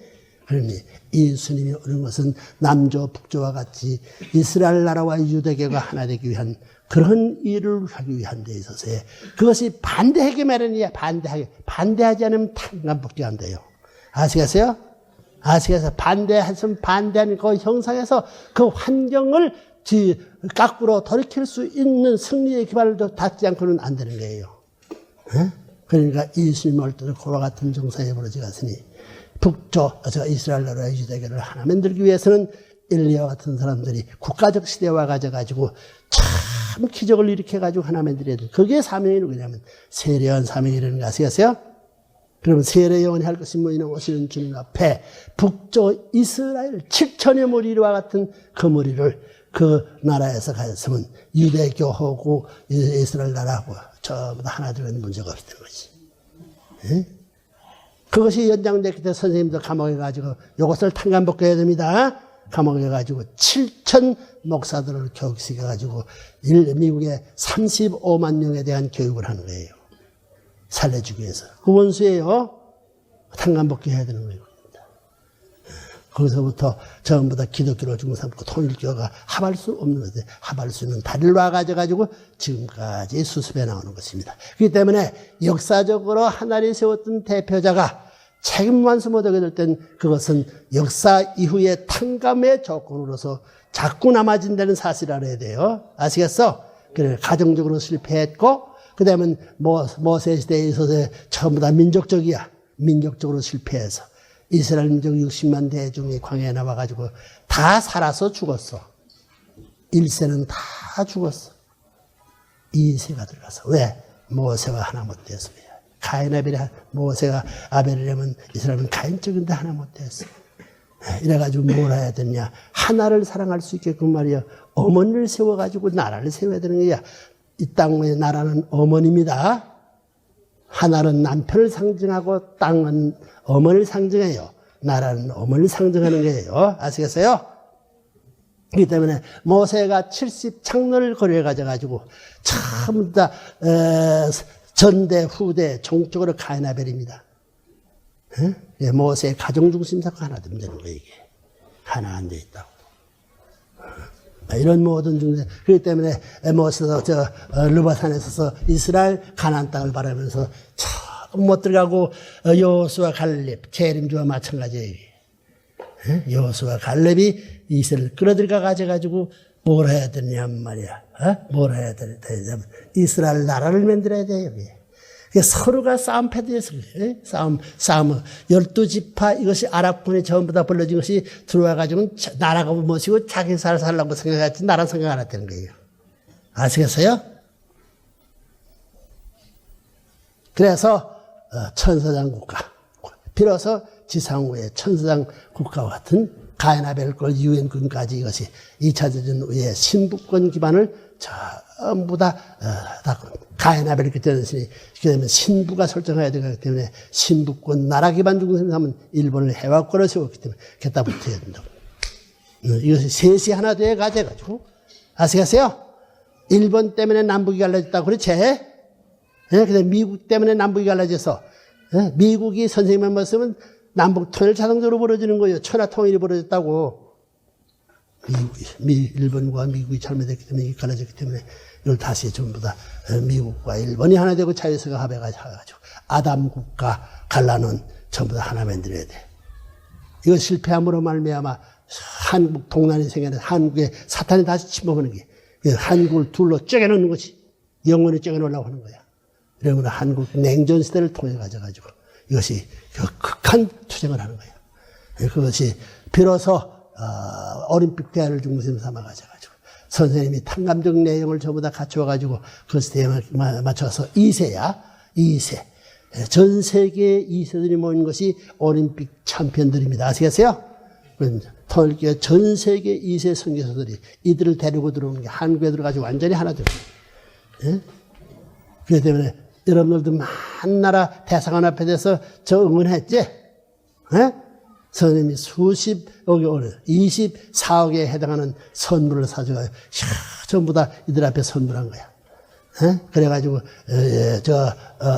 그러니 예수님이 오는 것은 남조 북조와 같이 이스라엘 나라와 유대교가 하나 되기 위한 그런 일을 하기 위한 데 있어서의 그것이 반대하기 마련이야. 반대하지 않으면 탄감복귀 안 돼요. 아시겠어요? 아시겠어요? 반대했으면 반대하는 그 형상에서 그 환경을 거꾸로 돌이킬 수 있는 승리의 기반을 닿지 않고는 안 되는 거예요. 그러니까 예수님 올 때도 그와 같은 정상이 벌어지갔으니 북조, 이스라엘 나라의 유대교를 하나 만들기 위해서는 엘리야 같은 사람들이 국가적 시대에 와가지고 참 기적을 일으켜가지고 하나 만들어야 돼. 그게 사명이 누구냐면 세례요한 사명이라는 거 아시겠어요? 그러면 세례요한이 할 것이 뭐냐면 오시는 주님 앞에 북조 이스라엘 7천여 무리와 같은 그 무리를 그 나라에서 가졌으면 유대교하고 이스라엘 나라하고 전부 다 하나 되는 문제가 없었던 거지. 예? 그것이 연장됐기 때문에 선생님도 감옥에 가지고 이것을 탄감복귀해야 됩니다. 감옥에 가지고 7천 목사들을 교육시켜가지고 미국에 35만 명에 대한 교육을 하는 거예요. 살려주기 위해서. 그 원수예요. 탄감복귀해야 되는 거예요. 거기서부터 전부 다 기독교로 중국 삼고 통일교가 합할 수 없는 것에 합할 수 있는 다리를 와가지고 지금까지 수습해 나오는 것입니다. 그렇기 때문에 역사적으로 하나님이 세웠던 대표자가 책임 완수 못하게 될 땐 그것은 역사 이후의 탕감의 조건으로서 자꾸 남아진다는 사실을 알아야 돼요. 아시겠어? 그래, 가정적으로 실패했고, 그 다음에 모세 시대에 있어서 전부 다 민족적이야. 민족적으로 실패해서. 이스라엘 민족 60만 대중이 광야에 나와가지고 다 살아서 죽었어. 1세는 다 죽었어. 2세가 들어가서. 왜? 모세가 하나 못해서. 가인 아벨이 모세가 아벨이라면 이스라엘은 가인적인데 하나 못했어. 이래가지고 뭘 해야 되냐. 하나를 사랑할 수 있게끔 말이야. 어머니를 세워가지고 나라를 세워야 되는 거야. 이 땅의 나라는 어머니입니다. 하나는 남편을 상징하고 땅은 어머니를 상징해요. 나라는 어머니를 상징하는 거예요. 아시겠어요? 그렇기 때문에 모세가 70장로를 거리에 가져가지고 전부 다 전대 후대 종적으로 가인 아벨입니다. 모세의 가정중심사가 하나 되면 되는 거예요. 이게 하나 안 돼 있다고. 이런 모든 중세. 그렇기 때문에 모세도 르바산에 서서 이스라엘 가나안 땅을 바라면서 처음 못 들어가고 여호수아 갈렙 재림주와 마찬가지예요. 여호수아 갈렙이 이스라엘을 끌어들여가 가지고 뭘 해야 되냐면 말이야. 뭘 해야 되냐면 이스라엘 나라를 만들어야 돼요. 서로가 싸움 패드에서 싸움 12지파 이것이 아랍군이 전부 다 벌어진 것이 들어와가지고 나라가 무엇이고 자기 살라고 생각했지 나라 생각 안 했다는 거예요. 아시겠어요? 그래서 천사장 국가 비로소 지상 위의 천사장 국가와 같은 가인 아벨과 유엔군까지 이것이 2차 대전 후에 신부권 기반을 전부 다 가인 아벨이 그때는 신부가 설정해야 되기 때문에 신부권 나라 기반 중심하면 일본을 해화권을 세웠기 때문에 갖다 붙어야 된다고. 이것이 셋이 하나 되어 가져가지고 아시겠어요? 일본 때문에 남북이 갈라졌다고 그렇지? 근데 미국 때문에 남북이 갈라져서 미국이 선생님의 말씀은 남북 통일 자동적으로 벌어지는 거예요. 천하 통일이 벌어졌다고. 일본과 미국이 잘못됐기 때문에 갈라졌기 때문에 이걸 다시 전부 다 미국과 일본이 하나 되고 자유세가 합해가지고 아담 국가 갈라는 전부 다 하나 만들어야 돼. 이거 실패함으로 말미암아 한국 동난이 생겨서 한국에 사탄이 다시 침범하는 게 한국을 둘로 쪼개놓는 것이 영원히 쪼개놓으려고 하는 거야. 그러면 한국 냉전 시대를 통해 가지고 이것이 극한 투쟁을 하는 거야. 그것이 비로소 올림픽 대회를 중심 삼아 가지고 선생님이 탕감적 내용을 전부 다 갖추어가지고 그것에 맞춰서 2세야. 2세. 전 세계 2세들이 모인 것이 올림픽 챔피언들입니다. 아시겠어요? 통일교회 전 세계 2세 선교사들이 이들을 데리고 들어오는 게 한국에 들어가지고 완전히 하나 되고. 그렇기 때문에 여러분들도 많은 나라 대사관 앞에 대해서 저 응원했지? 선생님이 수십억이 오늘 24억에 해당하는 선물을 사줘요. 전부 다 이들 앞에 선물한 거야. 그래가지고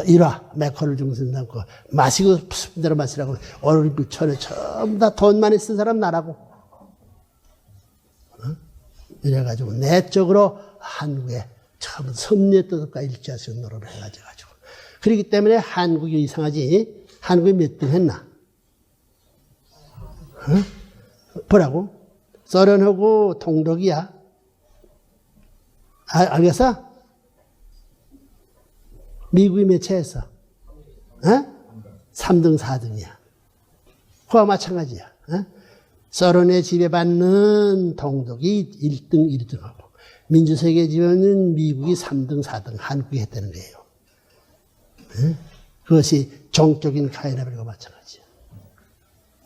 일화 맥커를 중심 삼고 마시고 싶은 대로 마시라고 올림픽 전에 전부 다 돈 많이 쓴 사람 나라고. 이래가지고 내적으로 한국에 처음 섭리의 뜻과 일치할 수 있는 노력을 해가지고. 그렇기 때문에 한국이 이상하지. 한국이 몇 등 했나? 뭐라고? 소련하고 동독이야. 알겠어? 미국이 몇 채 했어? 3등, 4등이야. 그와 마찬가지야. 소련에 지배받는 동독이 1등, 1등하고 민주세계 지배는 미국이 3등, 4등, 한국이 했다는 거예요. 그것이 종적인 가인아벨과 마찬가지야.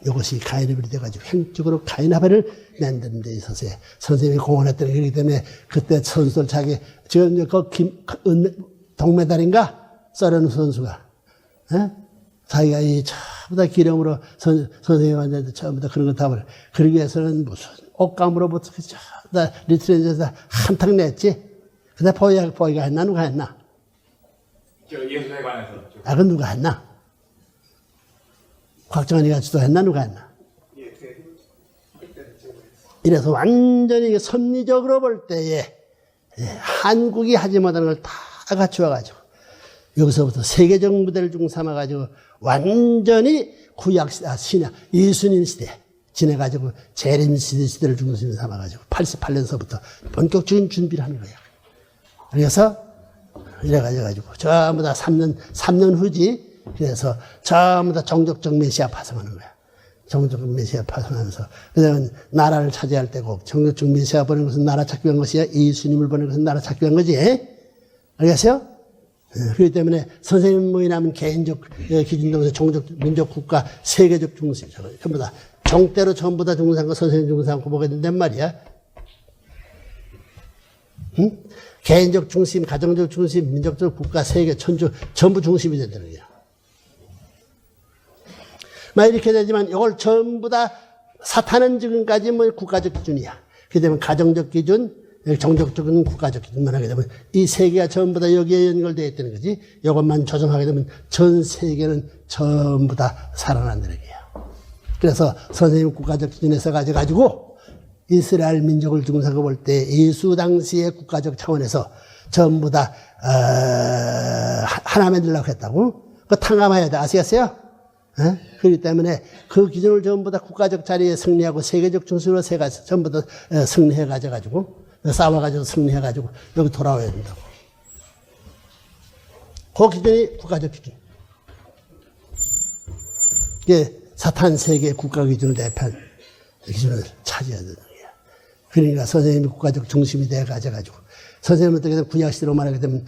이것이 가인아벨이 돼가지고 행적으로 가인아벨을 만드는 데 있어서 선생님이 공헌했다는 거기 때문에 그때 선수들 자기 지금 동메달인가 소련 선수가 자기가 이 전부 다 기름으로 선생님한테 전부 다 그런 거 답을 그러기 위해서는 무슨 옷감으로부터 전부 다 리트렌즈에서 한탕 냈지. 근데 보이가 했나 누가 했나? 예술회관에서. 그건 누가 했나? 곽정환이가 주도했나 누가 했나? 이래서 완전히 섭리적으로 볼 때에 한국이 하지 못하는 걸 다 갖추어가지고 여기서부터 세계적 무대를 중삼아가지고 완전히 신약 예수님 시대 지내가지고 재림 시대를 중심 삼아가지고 88년서부터 본격적인 준비를 하는 거예요. 그래서 이래가지고 전부 다 3년 후지. 그래서 전부 다 종족적 메시아 파송하는 거야. 종족적 메시아 파송하면서 그다음에 나라를 차지할 때고 종족적 메시아 보낸 것은 나라 찾기 위한 것이야. 예수님을 보낸 것은 나라 찾기 위한 거지. 알겠어요? 그렇기 때문에 선생님 모임하면 개인적 기준동에서 종족 민족 국가 세계적 중심 전부 다 정대로 전부 다 중상고 선생님 중상고 보게 된단 말이야. 응? 개인적 중심, 가정적 중심, 민족적 국가, 세계, 천주 전부 중심이 된다는 거야. 이렇게 되지만 이걸 전부 다 사탄은 지금까지 뭐 국가적 기준이야. 그렇게 되면 가정적 기준, 정적적인 국가적 기준만 하게 되면 이 세계가 전부 다 여기에 연결되어 있다는 거지. 이것만 조정하게 되면 전 세계는 전부 다 살아난다는 거야. 그래서 선생님 국가적 기준에서 가지고 이스라엘 민족을 중상고 볼 때 예수 당시의 국가적 차원에서 전부 다 하나 만들려고 했다고. 그거 탕감해야 돼. 아시겠어요? 그렇기 때문에 그 기준을 전부 다 국가적 자리에 승리하고 세계적 중심으로 세가서 전부 다 승리해 가지고 싸워가지고 승리해가지고 여기 돌아와야 된다고. 그 기준이 국가적 기준. 이게 사탄 세계 국가 기준을 대표한 기준을 차지해야 되는 거예요. 그러니까 선생님이 국가적 중심이 되어 가지고 선생님은 어떻게 되면 구약시대로 말하게 되면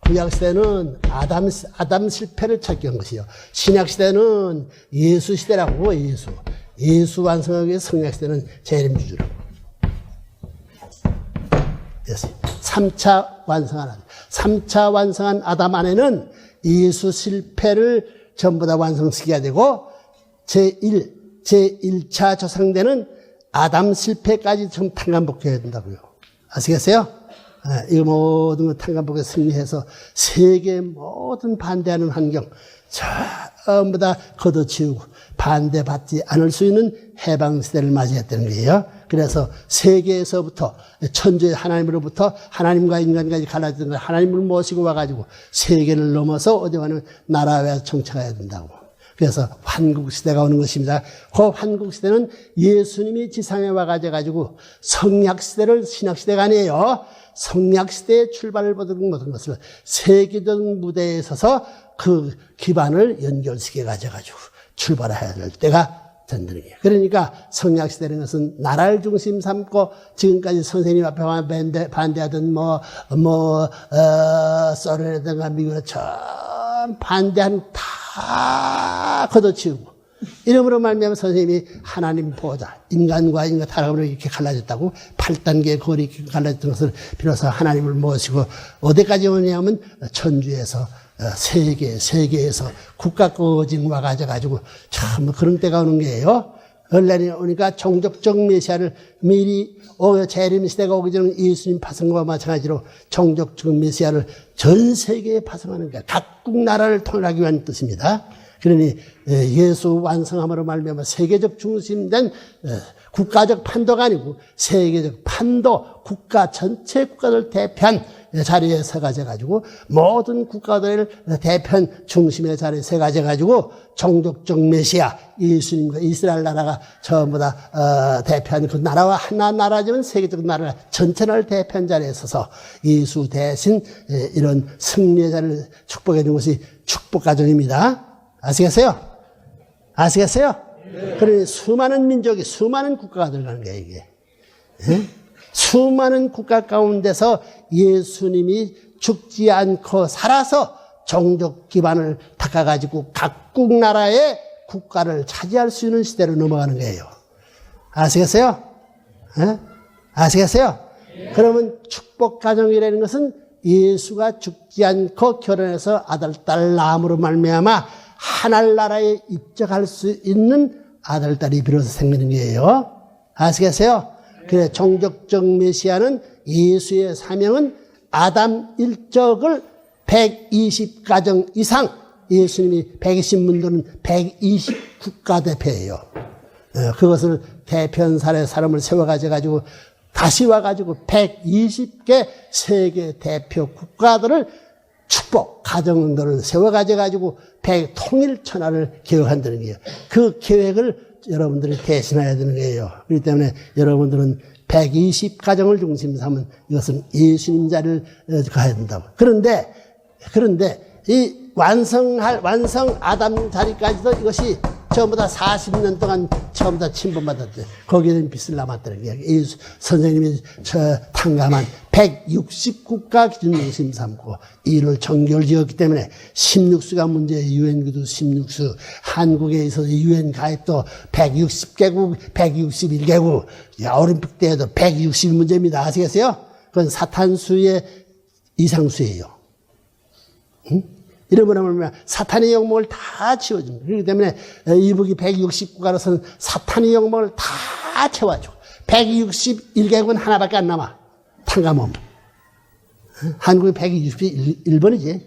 구약시대는 아담 실패를 찾기 위한 것이요. 신약시대는 예수 시대라고. 예수 완성하기 위해 성약시대는 재림주주라고. 3차 완성한 아담 안에는 예수 실패를 전부 다 완성시켜야 되고 제1차 조상대는 아담 실패까지 좀 탕감복해야 된다고요. 아시겠어요? 이 모든 걸 탕감복에 승리해서 세계 모든 반대하는 환경 전부 다 걷어치우고 반대받지 않을 수 있는 해방시대를 맞이했다는 거예요. 그래서 세계에서부터 천주의 하나님으로부터 하나님과 인간까지 갈라지던 걸 하나님을 모시고 와가지고 세계를 넘어서 어디 가면 나라에 정착해야 된다고. 그래서 환국시대가 오는 것입니다. 그 환국시대는 예수님이 지상에 와가지고 성약시대를 신약시대가 아니에요. 성약시대의 출발을 보던 모든 것을 세계적 무대에 서서 그 기반을 연결시켜 가지고 출발해야 될 때가 된다는 거예요. 그러니까 성약시대라는 것은 나라를 중심 삼고 지금까지 선생님 앞에 반대하던 소련이라든가 미국이나 전 반대한 다 걷어치우고 이름으로 말미암아 선생님이 하나님 보호자, 인간과 인간 타락으로 이렇게 갈라졌다고 8단계 거리 이렇게 갈라졌던 것을 비로소 하나님을 모시고 어디까지 오냐면 천주에서 세계에서 국가꺼진 와가지고 참 그런 때가 오는 거예요. 얼른이 오니까 종족적 메시아를 미리 재림시대가 오기 전에 예수님 파송과 마찬가지로 종족적 메시아를 전 세계에 파송하는 거야. 각국 나라를 통일하기 위한 뜻입니다. 그러니 예수 완성함으로 말미암아 세계적 중심된 국가적 판도가 아니고 세계적 판도, 국가 전체 국가를 대표한 자리에 서가지고 모든 국가들을 대표한 중심의 자리에 서가지고 종족적 메시아 예수님과 이스라엘 나라가 전부 다 대표한 그 나라와 하나 나라지만 세계적 나라 전체 나라를 대표한 자리에 서서 예수 대신 이런 승리의 자리를 축복해 준 것이 축복 가정입니다. 아시겠어요? 네. 그러니 수많은 민족이 수많은 국가가 들어가는 거예요 이게. 네? 수많은 국가 가운데서 예수님이 죽지 않고 살아서 종족 기반을 닦아가지고 각국 나라의 국가를 차지할 수 있는 시대로 넘어가는 거예요. 아시겠어요? 네? 아시겠어요? 네. 그러면 축복 가정이라는 것은 예수가 죽지 않고 결혼해서 아들, 딸 낳음으로 말미암아 하늘나라에 입적할 수 있는 아들, 딸이 비로소 생기는 거예요. 아시겠어요? 그래, 종족적 메시아는 예수의 사명은 아담 일적을 120가정 이상, 예수님이 120문도는 120 국가대표예요. 그것을 대표한 사람을 세워가지고 다시 와가지고 120개 세계 대표 국가들을 축복 가정들을 세워가지고 통일천하를 계획한다는 거예요. 그 계획을 여러분들이 대신해야 되는 거예요. 그렇기 때문에 여러분들은 120가정을 중심 삼은 이것은 예수님 자리를 가야 된다고. 그런데 이 완성 아담 자리까지도 이것이 전부 다 40년 동안 전부 다 침범받았대. 거기에는 빚을 남았다는 거예요. 선생님이 탕감한 160국가 기준 중심 삼고 이를 정교를 지었기 때문에 16수가 문제예요. 유엔구도 16수. 한국에 있어서 유엔 가입도 160개국, 161개국. 올림픽 때에도 160 문제입니다. 아시겠어요? 그건 사탄수의 이상수예요. 응? 이러면 사탄의 영목을 다 채워줍니다. 그렇기 때문에 이북이 160국가로서는 사탄의 영목을 다 채워줘. 161개국은 하나밖에 안 남아. 탕감없. 한국이 161번이지.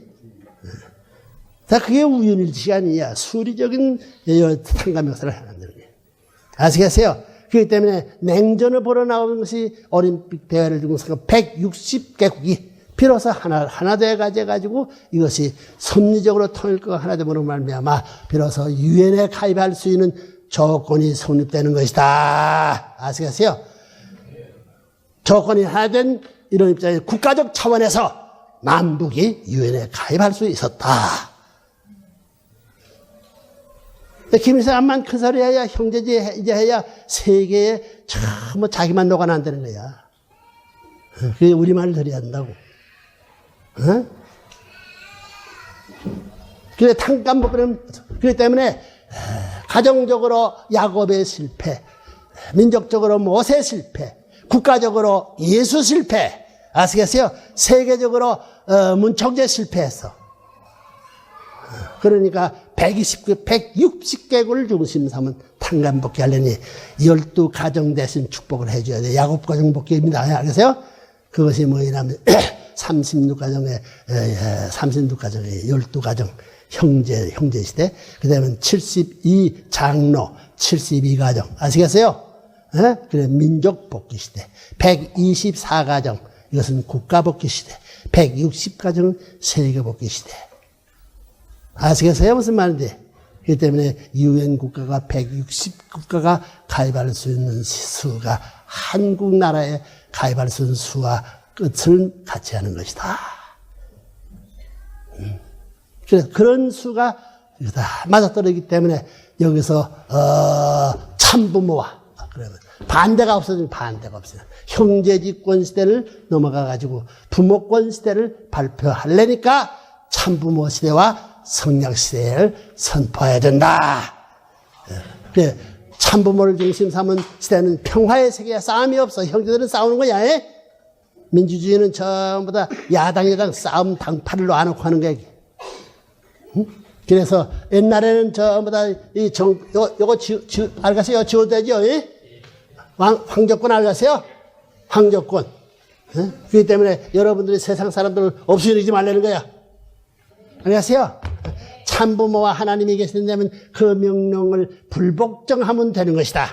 다 그게 우연일치가 아니야. 수리적인 탕감 역사를 하는 거예요. 아시겠어요? 그렇기 때문에 냉전을 보러 나오는 것이 올림픽 대회를 두고 160개국이 비로소 하나 돼가지고 이것이 섭리적으로 통일국가 하나 되므로 말미암아 비로소 유엔에 가입할 수 있는 조건이 성립되는 것이다. 아시겠어요? 조건이 하나 된 이런 입장에 국가적 차원에서 남북이 유엔에 가입할 수 있었다. 김일성만 큰 소리 해야 형제지 이제 해야 세계에 전부 자기만 녹아난다는 거야. 그게 우리말을 들어야 한다고. 어? 그래, 탕감법은, 그렇기 때문에, 가정적으로 야곱의 실패, 민족적으로 모세 실패, 국가적으로 예수 실패, 아시겠어요? 세계적으로, 문청제 실패했어. 그러니까, 160개국을 중심 삼은 탕감복귀 하려니, 12가정 대신 축복을 해줘야 돼. 야곱 가정 복귀입니다. 알겠어요? 그것이 뭐냐면, 36가정에 12가정 형제 시대. 그 다음에 72장로 72가정. 아시겠어요? 그래, 민족 복귀 시대. 124가정. 이것은 국가 복귀 시대. 160가정은 세계 복귀 시대. 아시겠어요? 무슨 말인지. 그렇기 때문에 유엔 국가가 160국가가 가입할 수 있는 수가 한국 나라에 가입할 수 있는 수와 끝을 같이 하는 것이다. 그래서 그런 수가 맞아떨어지기 때문에 여기서 참부모와 그러면 반대가 없어지면 반대가 없어요. 형제지권 시대를 넘어가가지고 부모권 시대를 발표하려니까 참부모 시대와 성령 시대를 선포해야 된다. 그래, 참부모를 중심 삼은 시대는 평화의 세계야. 싸움이 없어. 형제들은 싸우는 거야. 민주주의는 전부 다 야당 싸움 당파를 놔놓고 하는 거야. 응? 그래서 옛날에는 전부 다 요거 알겠어요? 지워되죠? 황조권 알겠어요? 황조권. 그렇기 때문에 여러분들이 세상 사람들을 없애지 말라는 거야. 알겠어요? 참부모와 하나님이 계신다면 그 명령을 불복종하면 되는 것이다.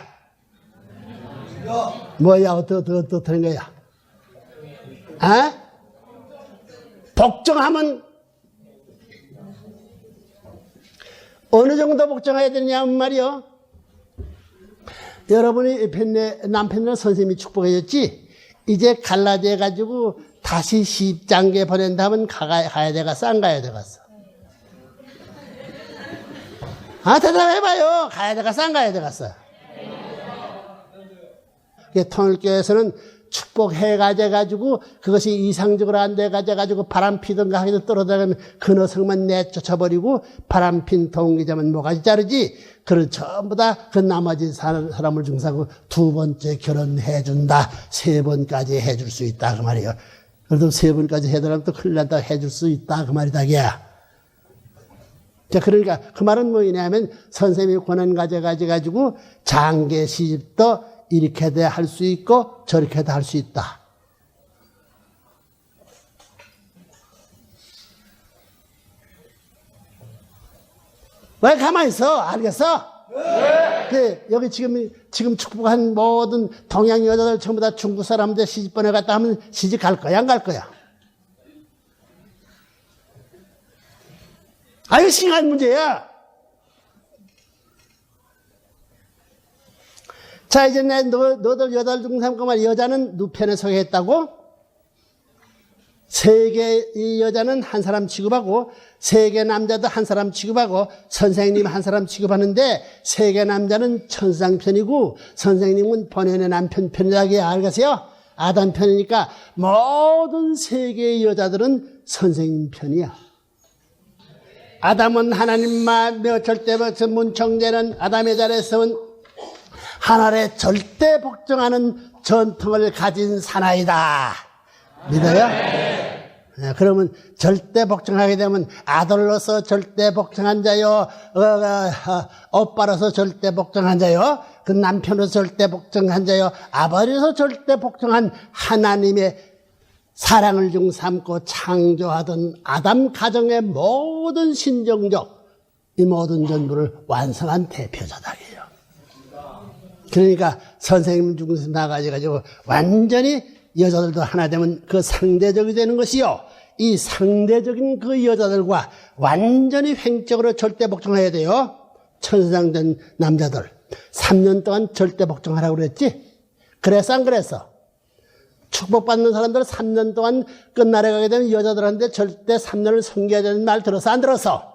뭐야, 어떻게 되는 거야? 복종하면 어느 정도 복종해야 되냐면 말이요. 여러분이 남편이나 선생님이 축복해줬지. 이제 갈라져 가지고 다시 10장계 보낸다면 가야 돼갔어, 안 가야 돼갔어? 대답해봐요. 가야 돼갔어, 안 가야 돼갔어? 통일교에서는 축복해가지고 그것이 이상적으로 안 돼가지고 바람피든가 하기도 떨어져가면 근어성만 내쫓아버리고 바람핀 동기자만 모가지 자르지. 그런 전부 다 그 나머지 사람을 중사하고 두 번째 결혼해준다. 세 번까지 해줄 수 있다. 그 말이에요. 그래도 세 번까지 해달라면 또 큰일 난다. 해줄 수 있다. 그 말이다. 걔야. 자, 그러니까 그 말은 뭐냐면 선생님이 권한 가져가지고 장계 시집도 이렇게도 할 수 있고 저렇게도 할 수 있다. 왜 가만히 있어? 알겠어? 네. 여기 지금 축복한 모든 동양 여자들 전부 다 중국 사람들 시집 보내갔다 하면 시집 갈 거야, 안 갈 거야? 아유, 심한 문제야. 자, 이제 너들 여자들 중삼 그만 여자는 누편에 소개했다고? 세계 여자는 한 사람 취급하고, 세계 남자도 한 사람 취급하고, 선생님 한 사람 취급하는데, 세계 남자는 천상 편이고, 선생님은 본연의 남편 편이라고 알겠어요? 아담 편이니까, 모든 세계의 여자들은 선생님 편이야. 아담은 하나님만 절대 문청제는 아담의 자리에서 온 하늘의 절대 복종하는 전통을 가진 사나이다. 믿어요? 네, 그러면 절대 복종하게 되면 아들로서 절대 복종한 자요, 오빠로서 절대 복종한 자요, 그 남편으로서 절대 복종한 자요, 아버지로서 절대 복종한 하나님의 사랑을 중 삼고 창조하던 아담 가정의 모든 신정적 이 모든 전부를 완성한 대표자들이에요. 그러니까 선생님 중에서 나가가지고 완전히 여자들도 하나 되면 그 상대적이 되는 것이요. 이 상대적인 그 여자들과 완전히 횡적으로 절대 복종해야 돼요. 천상된 남자들 3년 동안 절대 복종하라고 그랬지. 그래서 안 그랬어? 축복받는 사람들 3년 동안 끝나래 가게 되면 여자들한테 절대 3년을 섬겨야 되는 말 들었어? 안 들었어?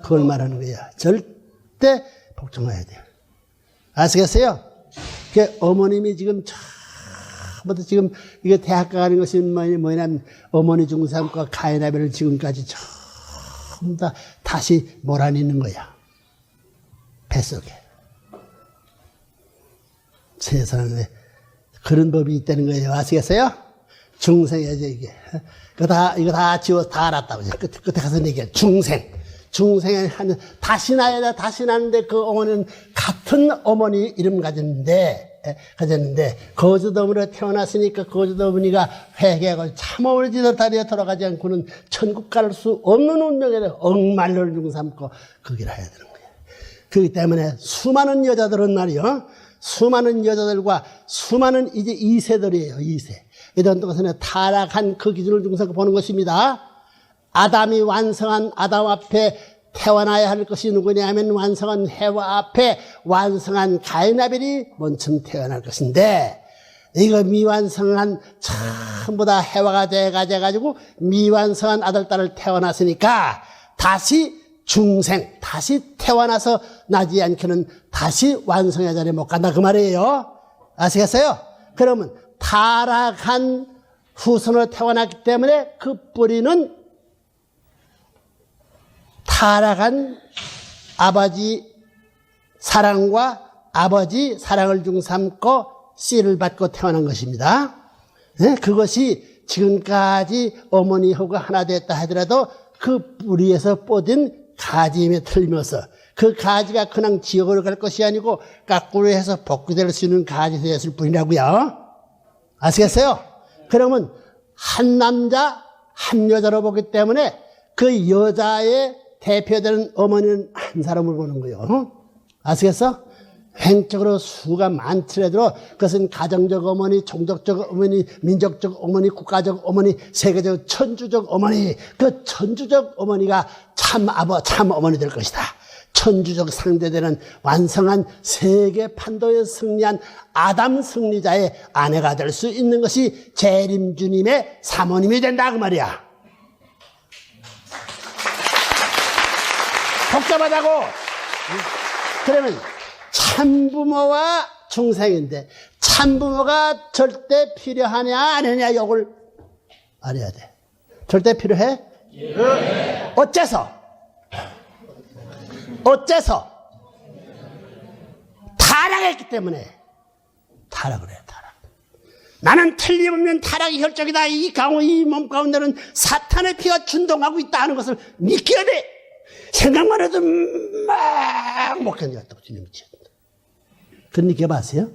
그걸 말하는 거야. 절대 복종해야 돼요. 아시겠어요? 그 어머님이 지금 처음부터 지금 이게 대학 가는 것이 뭐냐면 어머니 중삼과 가인아벨을 지금까지 전부 다 다시 몰아내는 거야. 뱃속에. 세상에 그런 법이 있다는 거예요. 아시겠어요? 중생이죠, 이게. 이거 다 지워서 다 알았다고. 끝에 가서 얘기해. 중생에 하는, 다시 나야 다시 나는데 그 어머니는 같은 어머니 이름 가졌는데, 거주도문으로 태어났으니까 거주도문이가 회개하고 참음을 지도다리에 돌아가지 않고는 천국 갈 수 없는 운명에 억만를 중삼고 거기를 해야 되는 거예요. 그렇기 때문에 수많은 여자들은 말이요. 수많은 여자들과 수많은 이제 2세들이에요. 2세. 이런 동안에 타락한 그 기준을 중삼고 보는 것입니다. 아담이 완성한 아담 앞에 태어나야 할 것이 누구냐 하면 완성한 해와 앞에 완성한 가인아벨이 먼저 태어날 것인데 이거 미완성한 전부 다 해와가 돼가지고 미완성한 아들, 딸을 태어났으니까 다시 중생, 다시 태어나서 나지 않고는 다시 완성의 자리에 못 간다 그 말이에요. 아시겠어요? 그러면 타락한 후손으로 태어났기 때문에 그 뿌리는 타락한 아버지 사랑과 아버지 사랑을 중삼고 씨를 받고 태어난 것입니다. 네? 그것이 지금까지 어머니하고 하나 됐다 하더라도 그 뿌리에서 뻗은 가지임에 틀리면서 그 가지가 그냥 지역으로 갈 것이 아니고 거꾸로 해서 복귀될 수 있는 가지 되었을 뿐이라고요. 아시겠어요? 그러면 한 남자 한 여자로 보기 때문에 그 여자의 대표되는 어머니는 한 사람을 보는 거예요. 아시겠어? 횡적으로 수가 많더라도 그것은 가정적 어머니, 종족적 어머니, 민족적 어머니, 국가적 어머니, 세계적 천주적 어머니, 그 천주적 어머니가 참 어머니 될 것이다. 천주적 상대되는 완성한 세계 판도에 승리한 아담 승리자의 아내가 될 수 있는 것이 재림주님의 사모님이 된다 그 말이야. 복잡하다고. 그러면 참부모와 중생인데 참부모가 절대 필요하냐 아니냐 이걸 알아야 돼. 절대 필요해? 예. 어째서? 타락했기 때문에 타락을 해. 타락. 나는 틀림없는 타락의 혈족이다. 이 몸 가운데는 사탄의 피가 준동하고 있다 하는 것을 믿겨야 돼. 생각만 해도 막 못 견디겠다고 주님이 지었다. 그런 얘기 해봤어요?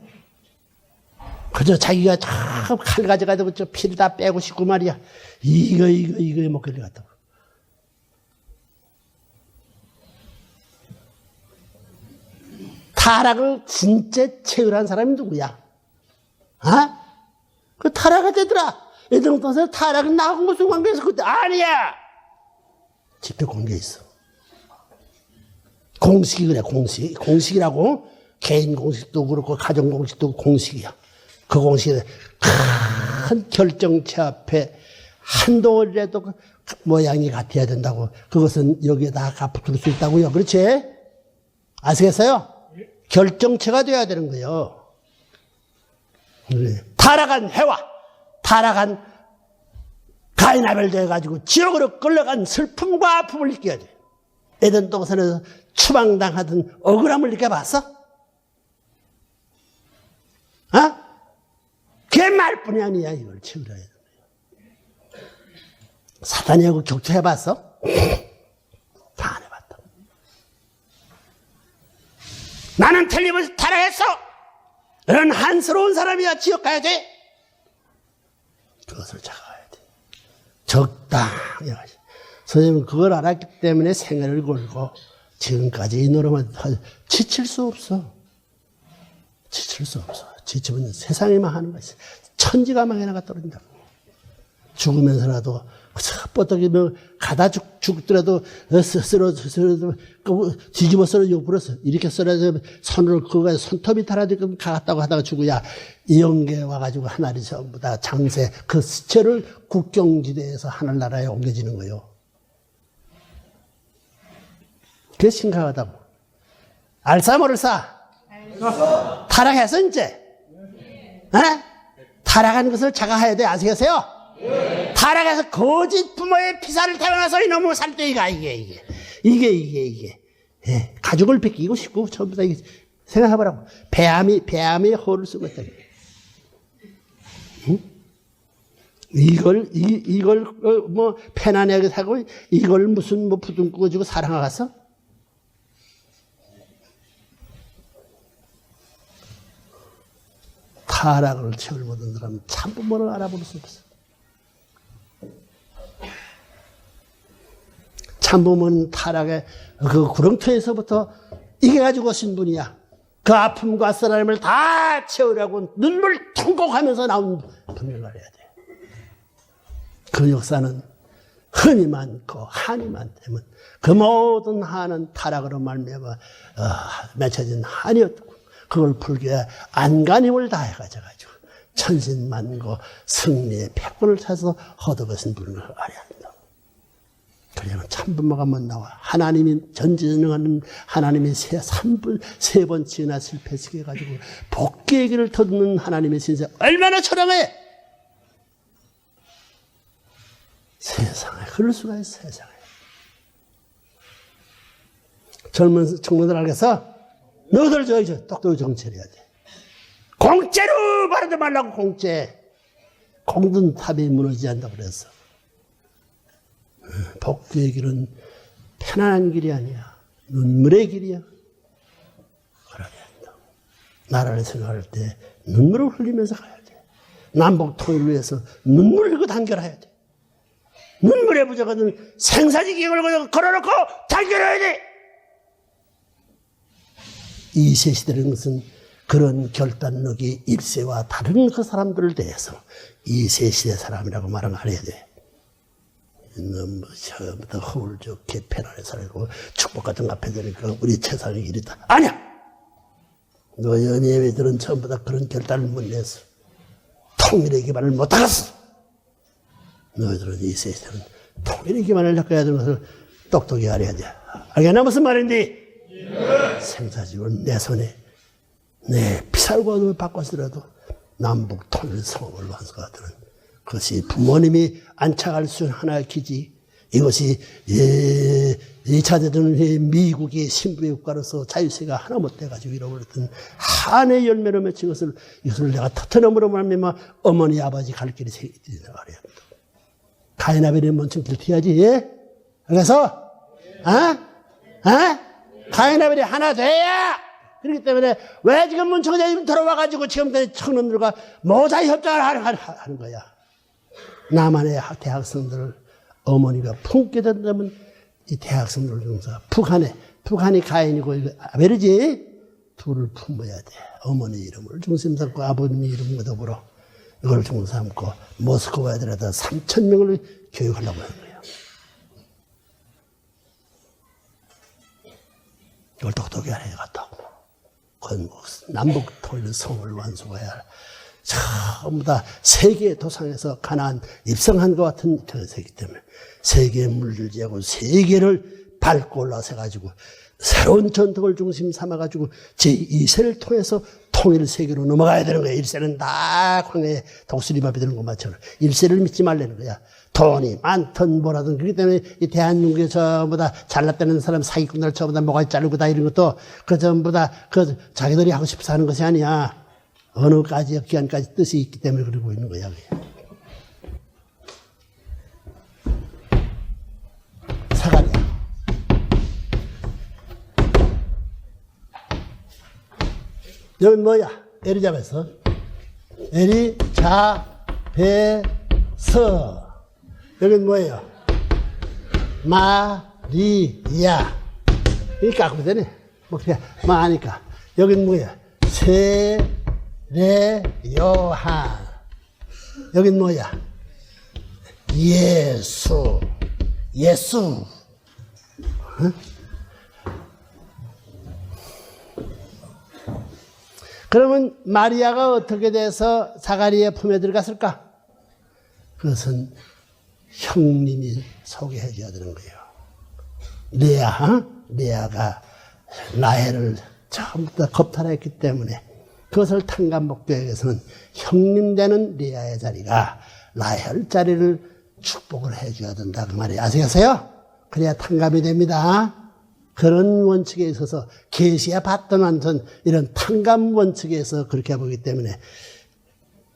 그저 자기가 참 칼 가져가지고 저 피를 다 빼고 싶고 말이야. 이거 못 견디겠다고. 타락을 진짜 체결한 사람이 누구야? 그 타락이 되더라. 에덴 동산에서 타락이 나하고 무슨 관계에서 그때 아니야. 직접 관계 있어. 공식이 그래, 공식. 공식이라고 개인 공식도 그렇고 가정 공식도 공식이야. 그 공식에 큰 결정체 앞에 한동안이라도 그 모양이 같아야 된다고. 그것은 여기에다 붙을 수 있다고요. 그렇지? 아시겠어요? 결정체가 돼야 되는 거예요. 타락한 해와 타락한 가인 아벨 돼가지고 지옥으로 끌려간 슬픔과 아픔을 느껴야 돼. 에덴 동산에서 추방당하던 억울함을 느껴봤어? 그게 말뿐이 아니야. 이걸 채우려야 돼. 사탄이하고 격투해봤어? 다 안 해봤다. 나는 틀림없이 타락했어. 너는 한스러운 사람이야. 지옥 가야 돼. 그것을 자각해야 돼. 적당히. 선생님은 그걸 알았기 때문에 생애를 걸고 지금까지 이 노릇만 지칠 수 없어. 지칠 수 없어. 지치면 세상에만 하는 것이 천지가 망해나가 떨어진다고. 죽으면서라도 뻗어기면 가다 죽더라도 쓰러져 뒤집어 쓰러져 옆으로 이렇게 쓰러져 손으로 그거 손톱이 달아지고 갔다고 하다가 죽어야 이영계 와가지고 하늘이 전부 다 장세 그 시체를 국경지대에서 하늘나라에 옮겨지는 거예요. 그게 심각하다고. 알싸 모를싸? 타락해서 이제 타락한 것을 자각해야 돼. 아시겠어요? 타락해서 거짓 부모의 피사를 태어나서 이놈의 살덩이가 이게 가죽을 벗기고 싶고 전부 다 생각해보라고. 배암이 허를 쓰고 있다. 응? 이걸 뭐 편안하게 사고 이걸 무슨 뭐 부둥 꾸어주고 사랑하겠어? 타락을 채울 모든 사람은 참부모를 알아볼 수 없어. 참부모는 타락의 그 구렁텅이에서부터 이겨가지고 오신 분이야. 그 아픔과 쓰라림을 다 채우려고 눈물 통곡하면서 나온 분을 말해야 돼. 그 역사는 흠이 많고 한이 많다면 그 모든 한은 타락으로 말미암아 맺혀진 한이었고 그걸 풀기 위해 안간힘을 다해가지고 천신만고 승리의 패권을 찾아서 허덕하신 분을 알아야 된다. 그러면 참부모가 못 나와. 하나님이 전지전능하는 하나님이 세 번째나 실패시켜가지고 복귀의 길을 터놓는 하나님의 신세 얼마나 초롱해. 세상에 그럴 수가 있어. 세상에. 젊은 청년들 알겠어? 너희들 저 똑똑히 정치해야 돼. 공짜로 바르지 말라고. 공짜. 공든 탑이 무너지지 않는다고 그랬어. 복귀의 길은 편안한 길이 아니야. 눈물의 길이야. 그래야 된다. 나라를 생각할 때 눈물을 흘리면서 가야 돼. 남북 통일을 위해서 눈물을 흘리고 단결해야 돼. 눈물의 부족은 생사지경을 걸어놓고 단결해야 돼. 이세 시대라는 것은 그런 결단력이 일세와 다른 그 사람들을 대해서 이세 시대 사람이라고 말은 안 해야 돼. 너무 처음부터 허울 좋게 편안히 살고 축복 같은 거 앞에 되니까 우리 세상의 일이다. 아니야! 너희 예배들은 전부 다 그런 결단을 못 냈어. 통일의 기반을 못 닦았어. 너희들은 이세 시대는 통일의 기반을 닦아야 되는 것을 똑똑히 알아야 돼. 알겠나 무슨 말인지? 생사지원 내 손에 내 피살과 바꿔서라도 남북 통일 성공을 완성하도록 그것이 부모님이 안착할 수 있는 하나의 기지. 이것이 2차 대전 후에 미국이 신부의 국가로서 자유세가 하나 못 돼가지고 잃어버렸던 한의 열매로 맺힌 이것을 내가 터트넘으로 말미암아 어머니 아버지 갈 길이 생기게 말이야. 가인 아벨의 먼저 길 튀어야지. 그래서 가인 아벨이 하나 돼야. 그렇기 때문에 왜 지금 문청자님 들어와가지고 지금 청년들과 모자 협정을 하는 거야. 남한의 대학생들을 어머니가 품게 된다면 이 대학생들 중에서 북한이 가인이고 아벨이지. 둘을 품어야 돼. 어머니 이름을 중심 삼고 아버님 이름과 더불어 이걸 중심 삼고 모스크바에 들어다 3,000명을 교육하려고 하는 거예요. 이걸 똑똑히 하려 갔다고. 그건 남북 통일 성을 완수해야 할 전부 다 세계의 도상에서 가나안 입성한 것 같은 전세이기 때문에 세계에 물들지하고 세계를 밟고 올라서가지고 새로운 전통을 중심 삼아가지고 제2세를 통해서 통일 세계로 넘어가야 되는 거야. 1세는 다 광야에 독수리밥이 되는 것만처럼 1세를 믿지 말라는 거야. 돈이 많든 뭐라든. 그렇기 때문에 이 대한민국에 전부 다 잘났다는 사람 사기꾼들 전부 다 뭐가 자르고 다 이런 것도 그 전부 다 그 자기들이 하고 싶어서 하는 것이 아니야. 어느 기간까지 뜻이 있기 때문에 그러고 있는 거야. 사가랴. 여기 뭐야? 에리자베스. 에리자베스. 여긴 뭐예요? 마리아. 이렇게 깎으면 되네. 뭐, 그냥, 마니까. 여긴 뭐야? 세례요한. 여긴 뭐야? 예수. 예수. 응? 그러면 마리아가 어떻게 돼서 사가리의 품에 들어갔을까? 그것은 형님이 소개해 줘야 되는 거예요. 레아가 라헬을 처음부터 겁탈했기 때문에 그것을 탕감목교에서는 형님 되는 레아의 자리가 라헬 자리를 축복을 해 줘야 된다 그 말이에요. 아시겠어요? 그래야 탕감이 됩니다. 그런 원칙에 있어서 계시에 받던 완전 이런 탕감 원칙에 서 그렇게 보기 때문에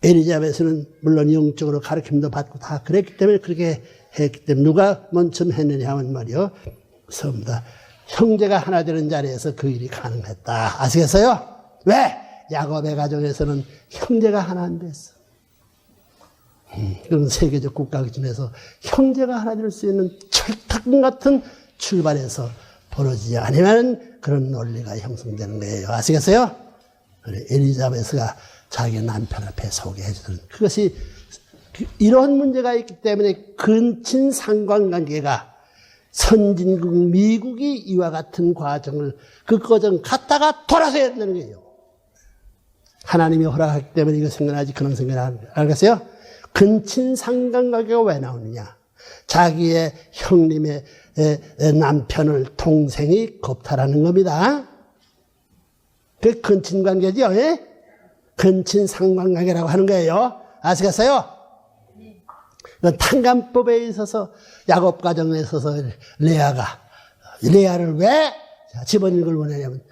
엘리자베스는 물론 영적으로 가르침도 받고 다 그랬기 때문에 그렇게 했기 때문에 누가 먼저 했느냐 하면 말이요. 전부 다 형제가 하나 되는 자리에서 그 일이 가능했다. 아시겠어요? 왜? 야곱의 가정에서는 형제가 하나 안 됐어. 그런 세계적 국가 기준에서 형제가 하나 될 수 있는 철탑 같은 출발에서 벌어지지 않으면 그런 논리가 형성되는 거예요. 아시겠어요? 엘리자베스가 자기 남편 앞에 소개해 주는 그것이 이런 문제가 있기 때문에 근친 상관관계가 선진국 미국이 이와 같은 과정을 그 과정 갔다가 돌아서야 된다는 거예요. 하나님이 허락하기 때문에 이거 생겨나지 그런 생겨나 알겠어요? 근친 상관관계가 왜 나오느냐? 자기의 형님의 남편을 동생이 겁탈하는 겁니다. 그 근친 관계죠. 예? 근친 상관관계라고 하는 거예요. 아시겠어요? 탕감법에 있어서 야곱 가정에 있어서 레아를 왜 집어넣는 걸 원하냐면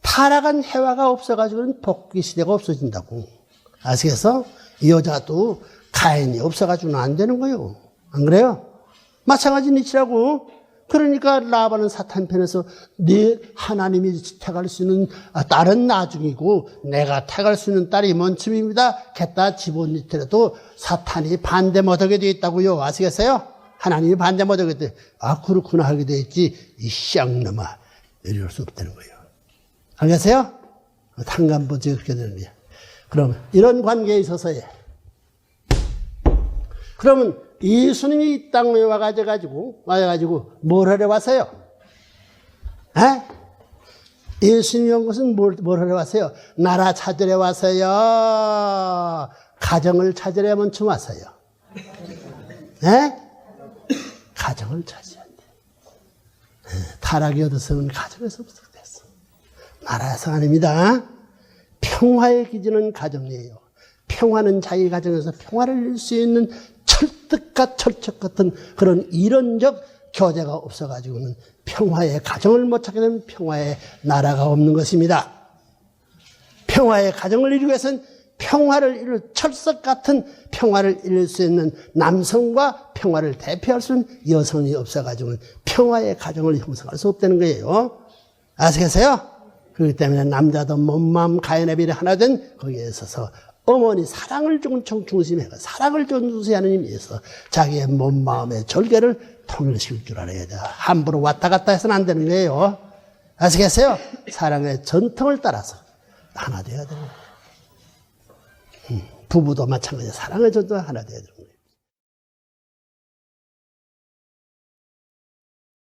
타락한 해와가 없어가지고는 복귀 시대가 없어진다고. 아시겠어? 이 여자도 가인이 없어가지고는 안 되는 거예요. 안 그래요? 마찬가지 니치라고. 그러니까 라반은 사탄 편에서 네 하나님이 택할 수 있는 딸은 나중이고 내가 택할 수 있는 딸이 먼침입니다. 겠다 집어넣더라도 사탄이 반대 못하게 되어 있다고요. 아시겠어요? 하나님이 반대 못하게 되어 그렇구나 하게 되어 있지 이 쌍놈아 이럴 수 없다는 거예요. 알겠어요? 탕감법이 그렇게 되는 거예요. 그럼 이런 관계에 있어서의 그러면 예수님이 이 땅에 와가지고 뭘 하러 왔어요? 에? 예수님이 온 것은 뭘 하러 왔어요? 나라 찾으러 왔어요? 가정을 찾으러 먼저 왔어요? 에? 가정을 찾아야 돼. 타락이 얻었으면 가정에서 부탁됐어. 나라에서 아닙니다. 평화의 기준은 가정이에요. 평화는 자기 가정에서 평화를 이룰 수 있는 철떡과 철책 같은 그런 이론적 교제가 없어가지고는 평화의 가정을 못 찾게 되면 평화의 나라가 없는 것입니다. 평화의 가정을 이루기 위해서는 평화를 이룰 철석 같은 평화를 이룰 수 있는 남성과 평화를 대표할 수 있는 여성이 없어가지고는 평화의 가정을 형성할 수 없다는 거예요. 아시겠어요? 그렇기 때문에 남자도 몸마음 가인의 비례 하나 된 거기에 있어서 어머니 사랑을 중심에 사랑을 전수하는 의미에서 자기의 몸 마음의 절개를 통일시킬 줄 알아야 돼. 함부로 왔다 갔다 해서는 안 되는 거예요. 아시겠어요? 사랑의 전통을 따라서 하나 되어야 되는 거예요. 부부도 마찬가지로 사랑의 전통을 하나 되어야 돼요.